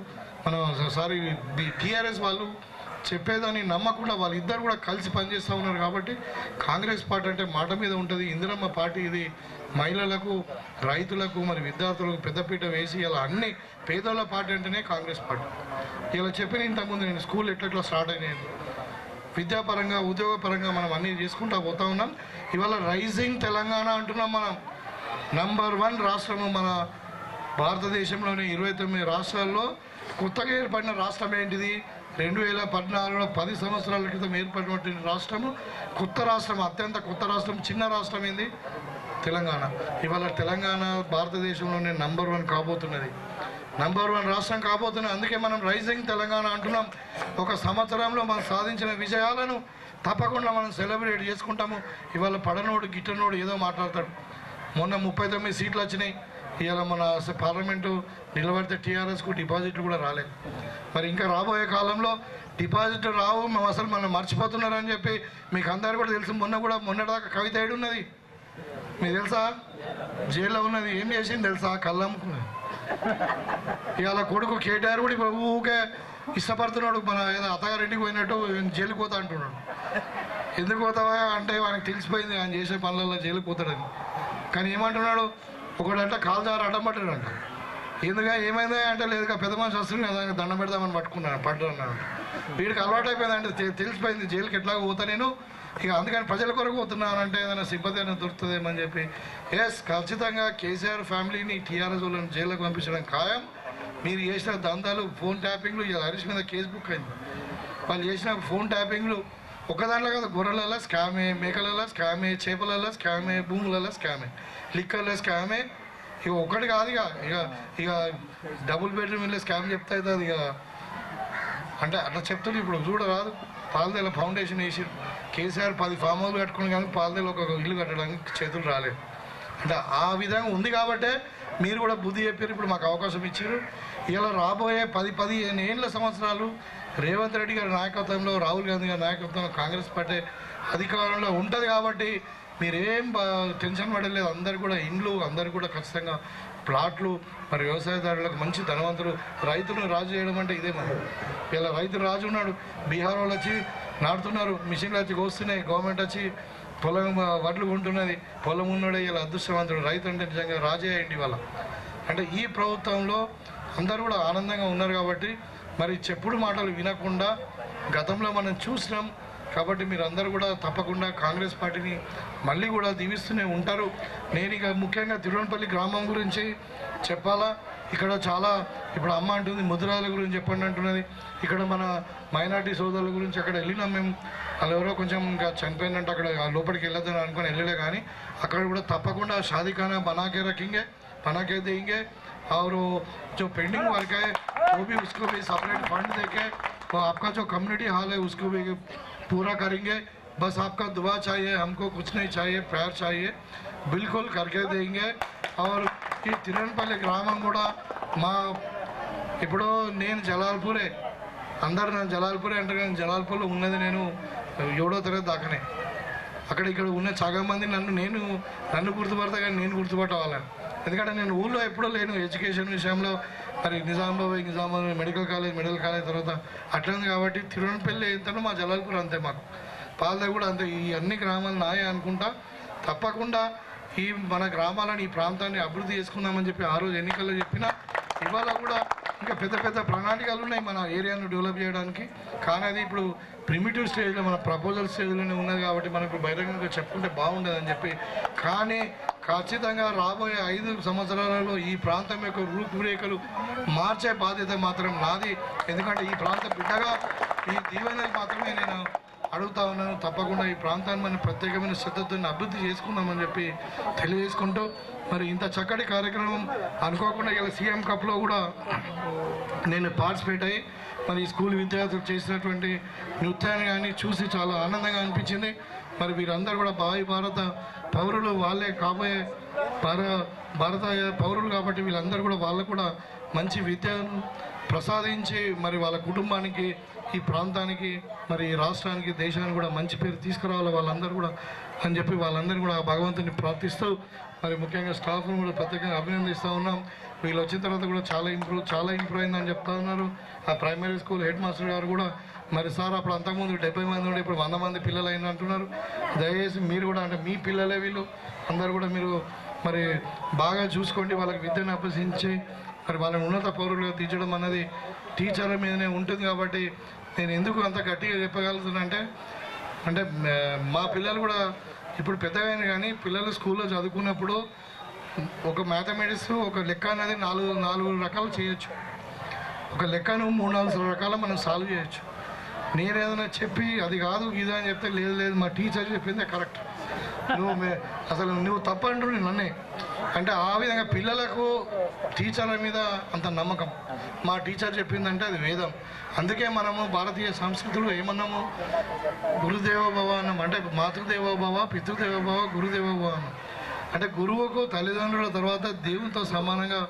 టీఆర్ఎస్ వాళ్ళు చెప్పేదాన్ని నమ్మకుండా వాళ్ళిద్దరు కూడా కలిసి పనిచేస్తూ ఉన్నారు. కాబట్టి కాంగ్రెస్ పార్టీ అంటే మాట మీద ఉంటుంది. ఇందిరమ్మ పార్టీ ఇది మహిళలకు, రైతులకు, మరి విద్యార్థులకు పెద్దపీట వేసి ఇలా అన్ని పేదోళ్ళ పార్టీ అంటేనే కాంగ్రెస్ పార్టీ. ఇలా చెప్పిన ఇంతకుముందు నేను స్కూల్ ఎట్లా స్టార్ట్ అయినాయి, విద్యాపరంగా, ఉద్యోగపరంగా మనం అన్నీ చేసుకుంటూ పోతూ ఉన్నాం. ఇవాళ రైజింగ్ తెలంగాణ అంటున్నాం. మనం నంబర్ 1 రాష్ట్రము మన భారతదేశంలోని 29 రాష్ట్రాల్లో కొత్తగా ఏర్పడిన రాష్ట్రం ఏంటిది? 2014లో 10 సంవత్సరాల క్రితం ఏర్పడినటువంటి రాష్ట్రము, కొత్త రాష్ట్రం, అత్యంత కొత్త రాష్ట్రం, చిన్న రాష్ట్రం ఏంది? తెలంగాణ. ఇవాళ తెలంగాణ భారతదేశంలోనే నంబర్ 1 కాబోతున్నది, నంబర్ 1 రాష్ట్రం కాబోతున్నది. అందుకే మనం రైజింగ్ తెలంగాణ అంటున్నాం. ఒక సంవత్సరంలో మనం సాధించిన విజయాలను తప్పకుండా మనం సెలబ్రేట్ చేసుకుంటాము. ఇవాళ పడనోడు గిట్టనోడు ఏదో మాట్లాడతాడు. మొన్న 39 సీట్లు వచ్చినాయి. ఇవాళ మన పార్లమెంటు నిలబడితే టీఆర్ఎస్కు డిపాజిట్లు కూడా రాలేదు. మరి ఇంకా రాబోయే కాలంలో డిపాజిట్లు రావు, మేము అసలు మనం మర్చిపోతున్నారని చెప్పి మీకు అందరు కూడా తెలుసు. మొన్నటిదాకా కవిత ఏడున్నది మీకు తెలుసా? జైల్లో ఉన్నది. ఏం చేసింది తెలుసా? కళ్ళమ్ముకున్నది. ఇవాళ కొడుకు కేటీఆర్ కూడా ఇప్పుడు ఊకే ఇష్టపడుతున్నాడు. మన ఏదో అత్తగారింటికి పోయినట్టు జైలుకి పోతా అంటున్నాడు. ఎందుకు పోతావా అంటే ఆయనకు తెలిసిపోయింది ఆయన చేసే పనులలో జైలుకి పోతాడని. కానీ ఏమంటున్నాడు? ఒకడంటే కాలు జారు అడ్డం పట్టాడంట. ఎందుగా ఏమైందా అంటే లేదుగా పెద్ద మనిషి వస్తుంది కదా దండం పెడదామని పడ్డాడు. వీడికి అలవాటు అయిపోయిందంటే తెలిసిపోయింది జైలుకి ఎట్లాగో పోతా నేను, ఇక అందుకని ప్రజల కొరకు పోతున్నానంటే ఏదైనా సింపతి అనేది దొరుకుతుందేమని చెప్పి ఖచ్చితంగా కేసీఆర్ ఫ్యామిలీని, టీఆర్ఎస్ వాళ్ళని జైలుకి పంపించడం ఖాయం. మీరు చేసిన దందాలు, ఫోన్ ట్యాపింగ్లు, ఇలా హరీష్ మీద కేసు బుక్ అయింది. వాళ్ళు చేసిన ఫోన్ ట్యాపింగ్లు ఒక్కదాంట్లో కదా, గొర్రెలలో స్కామే, మేకలలో స్కామే, చేపలలో స్కామే, భూములలో స్కామే, లిక్కర్లో స్కామే. ఇక ఒక్కటి కాదు, ఇక డబుల్ బెడ్రూమ్ ఇల్లు స్కామ్ చెప్తే అవుతుంది. ఇక అంటే అట్లా చెప్తుంది. ఇప్పుడు చూడరాదు, పాలదేల ఫౌండేషన్ వేసి కేసీఆర్ 10 ఫామ్ హౌస్లు కట్టుకుని కానీ పాలదేలు ఒక ఇల్లు కట్టడానికి చేతులు రాలేదు. అంటే ఆ విధంగా ఉంది కాబట్టే మీరు కూడా బుద్ధి చెప్పారు, ఇప్పుడు మాకు అవకాశం ఇచ్చారు. ఇలా రాబోయే 10-15 సంవత్సరాలు రేవంత్ రెడ్డి గారి నాయకత్వంలో, రాహుల్ గాంధీ గారి నాయకత్వంలో కాంగ్రెస్ పార్టీ అధికారంలో ఉంటుంది. కాబట్టి మీరేం టెన్షన్ పడలేదు. అందరు కూడా ఇండ్లు, అందరు కూడా ఖచ్చితంగా ప్లాట్లు, మరి వ్యవసాయదారులకు మంచి ధనవంతులు, రైతులను రాజు చేయడం అంటే ఇదే మనం. ఇలా రైతు రాజు ఉన్నాడు. బీహార్ వాళ్ళు వచ్చి నాటుతున్నారు, మిషన్లు వచ్చి కోస్తున్నాయి, గవర్నమెంట్ వచ్చి పొలం వడ్లు కొంటున్నది. పొలం ఉన్నాడే ఇలా అదృష్టవంతుడు. రైతు అంటే నిజంగా రాజే అయ్యండి వాళ్ళ. అంటే ఈ ప్రభుత్వంలో అందరూ కూడా ఆనందంగా ఉన్నారు. కాబట్టి మరి చెప్పుడు మాటలు వినకుండా గతంలో మనం చూసినాం. కాబట్టి మీరు అందరూ కూడా తప్పకుండా కాంగ్రెస్ పార్టీని మళ్ళీ కూడా దీవిస్తూనే ఉంటారు. నేను ఇక ముఖ్యంగా తిరువనపల్లి గ్రామం గురించి చెప్పాలా. ఇక్కడ చాలా ఇప్పుడు అమ్మ అంటుంది ముద్రాల గురించి చెప్పండి అంటున్నది. ఇక్కడ మన మైనార్టీ సోదరుల గురించి అక్కడ వెళ్ళినాం మేము. వాళ్ళు ఎవరో కొంచెం ఇంకా చనిపోయిందంటే అక్కడ లోపలికి వెళ్ళొద్దని అనుకుని వెళ్ళలే, కానీ అక్కడ కూడా తప్పకుండా షాదీఖానా బనాకే రखेंगे, बनाके देंगे और जो पेंडिंग वर्क है वो भी उसको भी सेपरेट फंड देके वो आपका जो कम्युनिटी हॉल है उसको भी पूरा करेंगे. बस आपका दुआ चाहिए, हमको कुछ नहीं चाहिए, प्यार चाहिए, बिल्कुल करके देंगे. और ఈ తిరువనపల్లి గ్రామం కూడా మా ఇప్పుడు నేను జలాల్పూరే, అందరు నన్ను జలాల్పూరే అంటారు, కానీ జలాల్పూర్లో ఉన్నది నేను 7వ తరగతి దాకానే. అక్కడ ఇక్కడ ఉన్న చాలా మంది నన్ను గుర్తుపడతా, కానీ నేను గుర్తుపట్టవాలని. ఎందుకంటే నేను ఊళ్ళో ఎప్పుడూ లేను ఎడ్యుకేషన్ విషయంలో. మరి నిజామాబాద్ మెడికల్ కాలేజ్ తర్వాత అట్లా కాబట్టి తిరువనపల్లి ఎంతనో మా జలాల్పూర్ అంతే, మాకు పాలద కూడా అంతే. ఈ అన్ని గ్రామాలు నాయే అనుకుంటా. తప్పకుండా ఈ మన గ్రామాలను ఈ ప్రాంతాన్ని అభివృద్ధి చేసుకుందామని చెప్పి ఆ రోజు ఎన్నికల్లో చెప్పినా, ఇవాళ కూడా ఇంకా పెద్ద పెద్ద ప్రణాళికలు ఉన్నాయి మన ఏరియాను డెవలప్ చేయడానికి. కానీ అది ఇప్పుడు ప్రిమిటివ్ స్టేజ్లో, మన ప్రపోజల్ స్టేజ్లోనే ఉన్నది కాబట్టి మనకు బహిరంగంగా చెప్పుకుంటే బాగుండదని చెప్పి. కానీ ఖచ్చితంగా రాబోయే 5 సంవత్సరాలలో ఈ ప్రాంతం యొక్క రూపురేఖలు మార్చే బాధ్యత మాత్రం నాది. ఎందుకంటే ఈ ప్రాంత బిడ్డగా ఈ దీవెనలు మాత్రమే నేను అడుగుతా ఉన్నాను. తప్పకుండా ఈ ప్రాంతాన్ని మనం ప్రత్యేకమైన శ్రద్ధతో అభివృద్ధి చేసుకుందామని చెప్పి తెలియజేసుకుంటూ, మరి ఇంత చక్కటి కార్యక్రమం అనుకోకుండా ఇలా సీఎం కప్లో కూడా నేను పార్టిసిపేట్ అయ్యి మరి స్కూల్ విద్యార్థులు చేసినటువంటి నృత్యాన్ని కానీ చూసి చాలా ఆనందంగా అనిపించింది. మరి వీరందరూ కూడా భారత పౌరులు, వాళ్ళే కాబోయే భారత పౌరులు కాబట్టి వీళ్ళందరూ కూడా వాళ్ళకు కూడా మంచి విద్యను ప్రసాదించి మరి వాళ్ళ కుటుంబానికి, ఈ ప్రాంతానికి, మరి ఈ రాష్ట్రానికి, దేశానికి కూడా మంచి పేరు తీసుకురావాలి వాళ్ళందరూ కూడా అని చెప్పి వాళ్ళందరూ కూడా భగవంతుని ప్రార్థిస్తూ, మరి ముఖ్యంగా స్టాఫ్ను కూడా ప్రత్యేకంగా అభినందిస్తూ ఉన్నాం. వీళ్ళు వచ్చిన తర్వాత కూడా చాలా ఇంప్రూవ్ అయిందని చెప్తా ఉన్నారు. ఆ ప్రైమరీ స్కూల్ హెడ్ మాస్టర్ గారు కూడా మరి సార్ అప్పుడు అంతకుముందు 70 మంది ఉండే ఇప్పుడు 100 మంది పిల్లలు అయిన అంటున్నారు. దయచేసి మీరు కూడా, అంటే మీ పిల్లలే వీళ్ళు అందరూ కూడా మీరు మరి బాగా చూసుకోండి, వాళ్ళకి విద్యను అభ్యసించి మరి వాళ్ళని ఉన్నత పౌరులుగా తీర్చడం అన్నది టీచర్ల మీదనే ఉంటుంది. కాబట్టి నేను ఎందుకు అంత గట్టిగా చెప్పగలుగుతున్నానంటే, అంటే మా పిల్లలు కూడా ఇప్పుడు పెద్దగా అయినా కానీ పిల్లలు స్కూల్లో చదువుకున్నప్పుడు ఒక మ్యాథమెటిక్స్, ఒక లెక్క అనేది 4 రకాలు చేయొచ్చు. ఒక లెక్కను 3-4 రకాల మనం సాల్వ్ చేయొచ్చు. నేను ఏదైనా చెప్పి అది కాదు ఇదా అని చెప్తే లేదు మా టీచర్ చెప్పిందే కరెక్ట్, నువ్వు తప్పు అంటున్నావు నన్నే. అంటే ఆ విధంగా పిల్లలకు టీచర్ల మీద అంత నమ్మకం. మా టీచర్ చెప్పిందంటే అది వేదం. అందుకే మనము భారతీయ సంస్కృతిలో ఏమన్నాము, గురుదేవోభవ అన్నాం. అంటే మాతృదేవోభవ, పితృదేవోభవ, గురుదేవోభవ అన్నాం. అంటే గురువుకు తల్లిదండ్రుల తర్వాత దేవునితో సమానంగా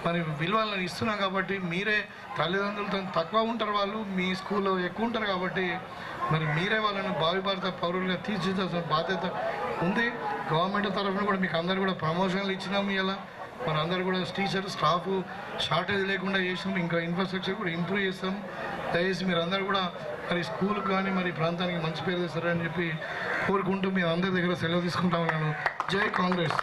మరి విలువలను ఇస్తున్నాం. కాబట్టి మీరే తల్లిదండ్రులతో తక్కువ ఉంటారు, వాళ్ళు మీ స్కూల్లో ఎక్కువ ఉంటారు. కాబట్టి మరి మీరే వాళ్ళని భారత పౌరులుగా తీర్చిదిద్దాల్సిన బాధ్యత ఉంది. గవర్నమెంట్ తరఫున కూడా మీకు అందరు కూడా ప్రమోషన్లు ఇచ్చినాము. ఇలా మన అందరు కూడా టీచర్ స్టాఫ్ షార్టేజ్ లేకుండా చేసినాం. ఇంకా ఇన్ఫ్రాస్ట్రక్చర్ కూడా ఇంప్రూవ్ చేస్తాం. దయచేసి మీరు అందరూ కూడా మరి స్కూల్కి కానీ మరి ప్రాంతానికి మంచి పేరు తెస్తారని చెప్పి కోరుకుంటూ మీ అందరి దగ్గర సెలవు తీసుకుంటా ఉన్నాను. జై కాంగ్రెస్.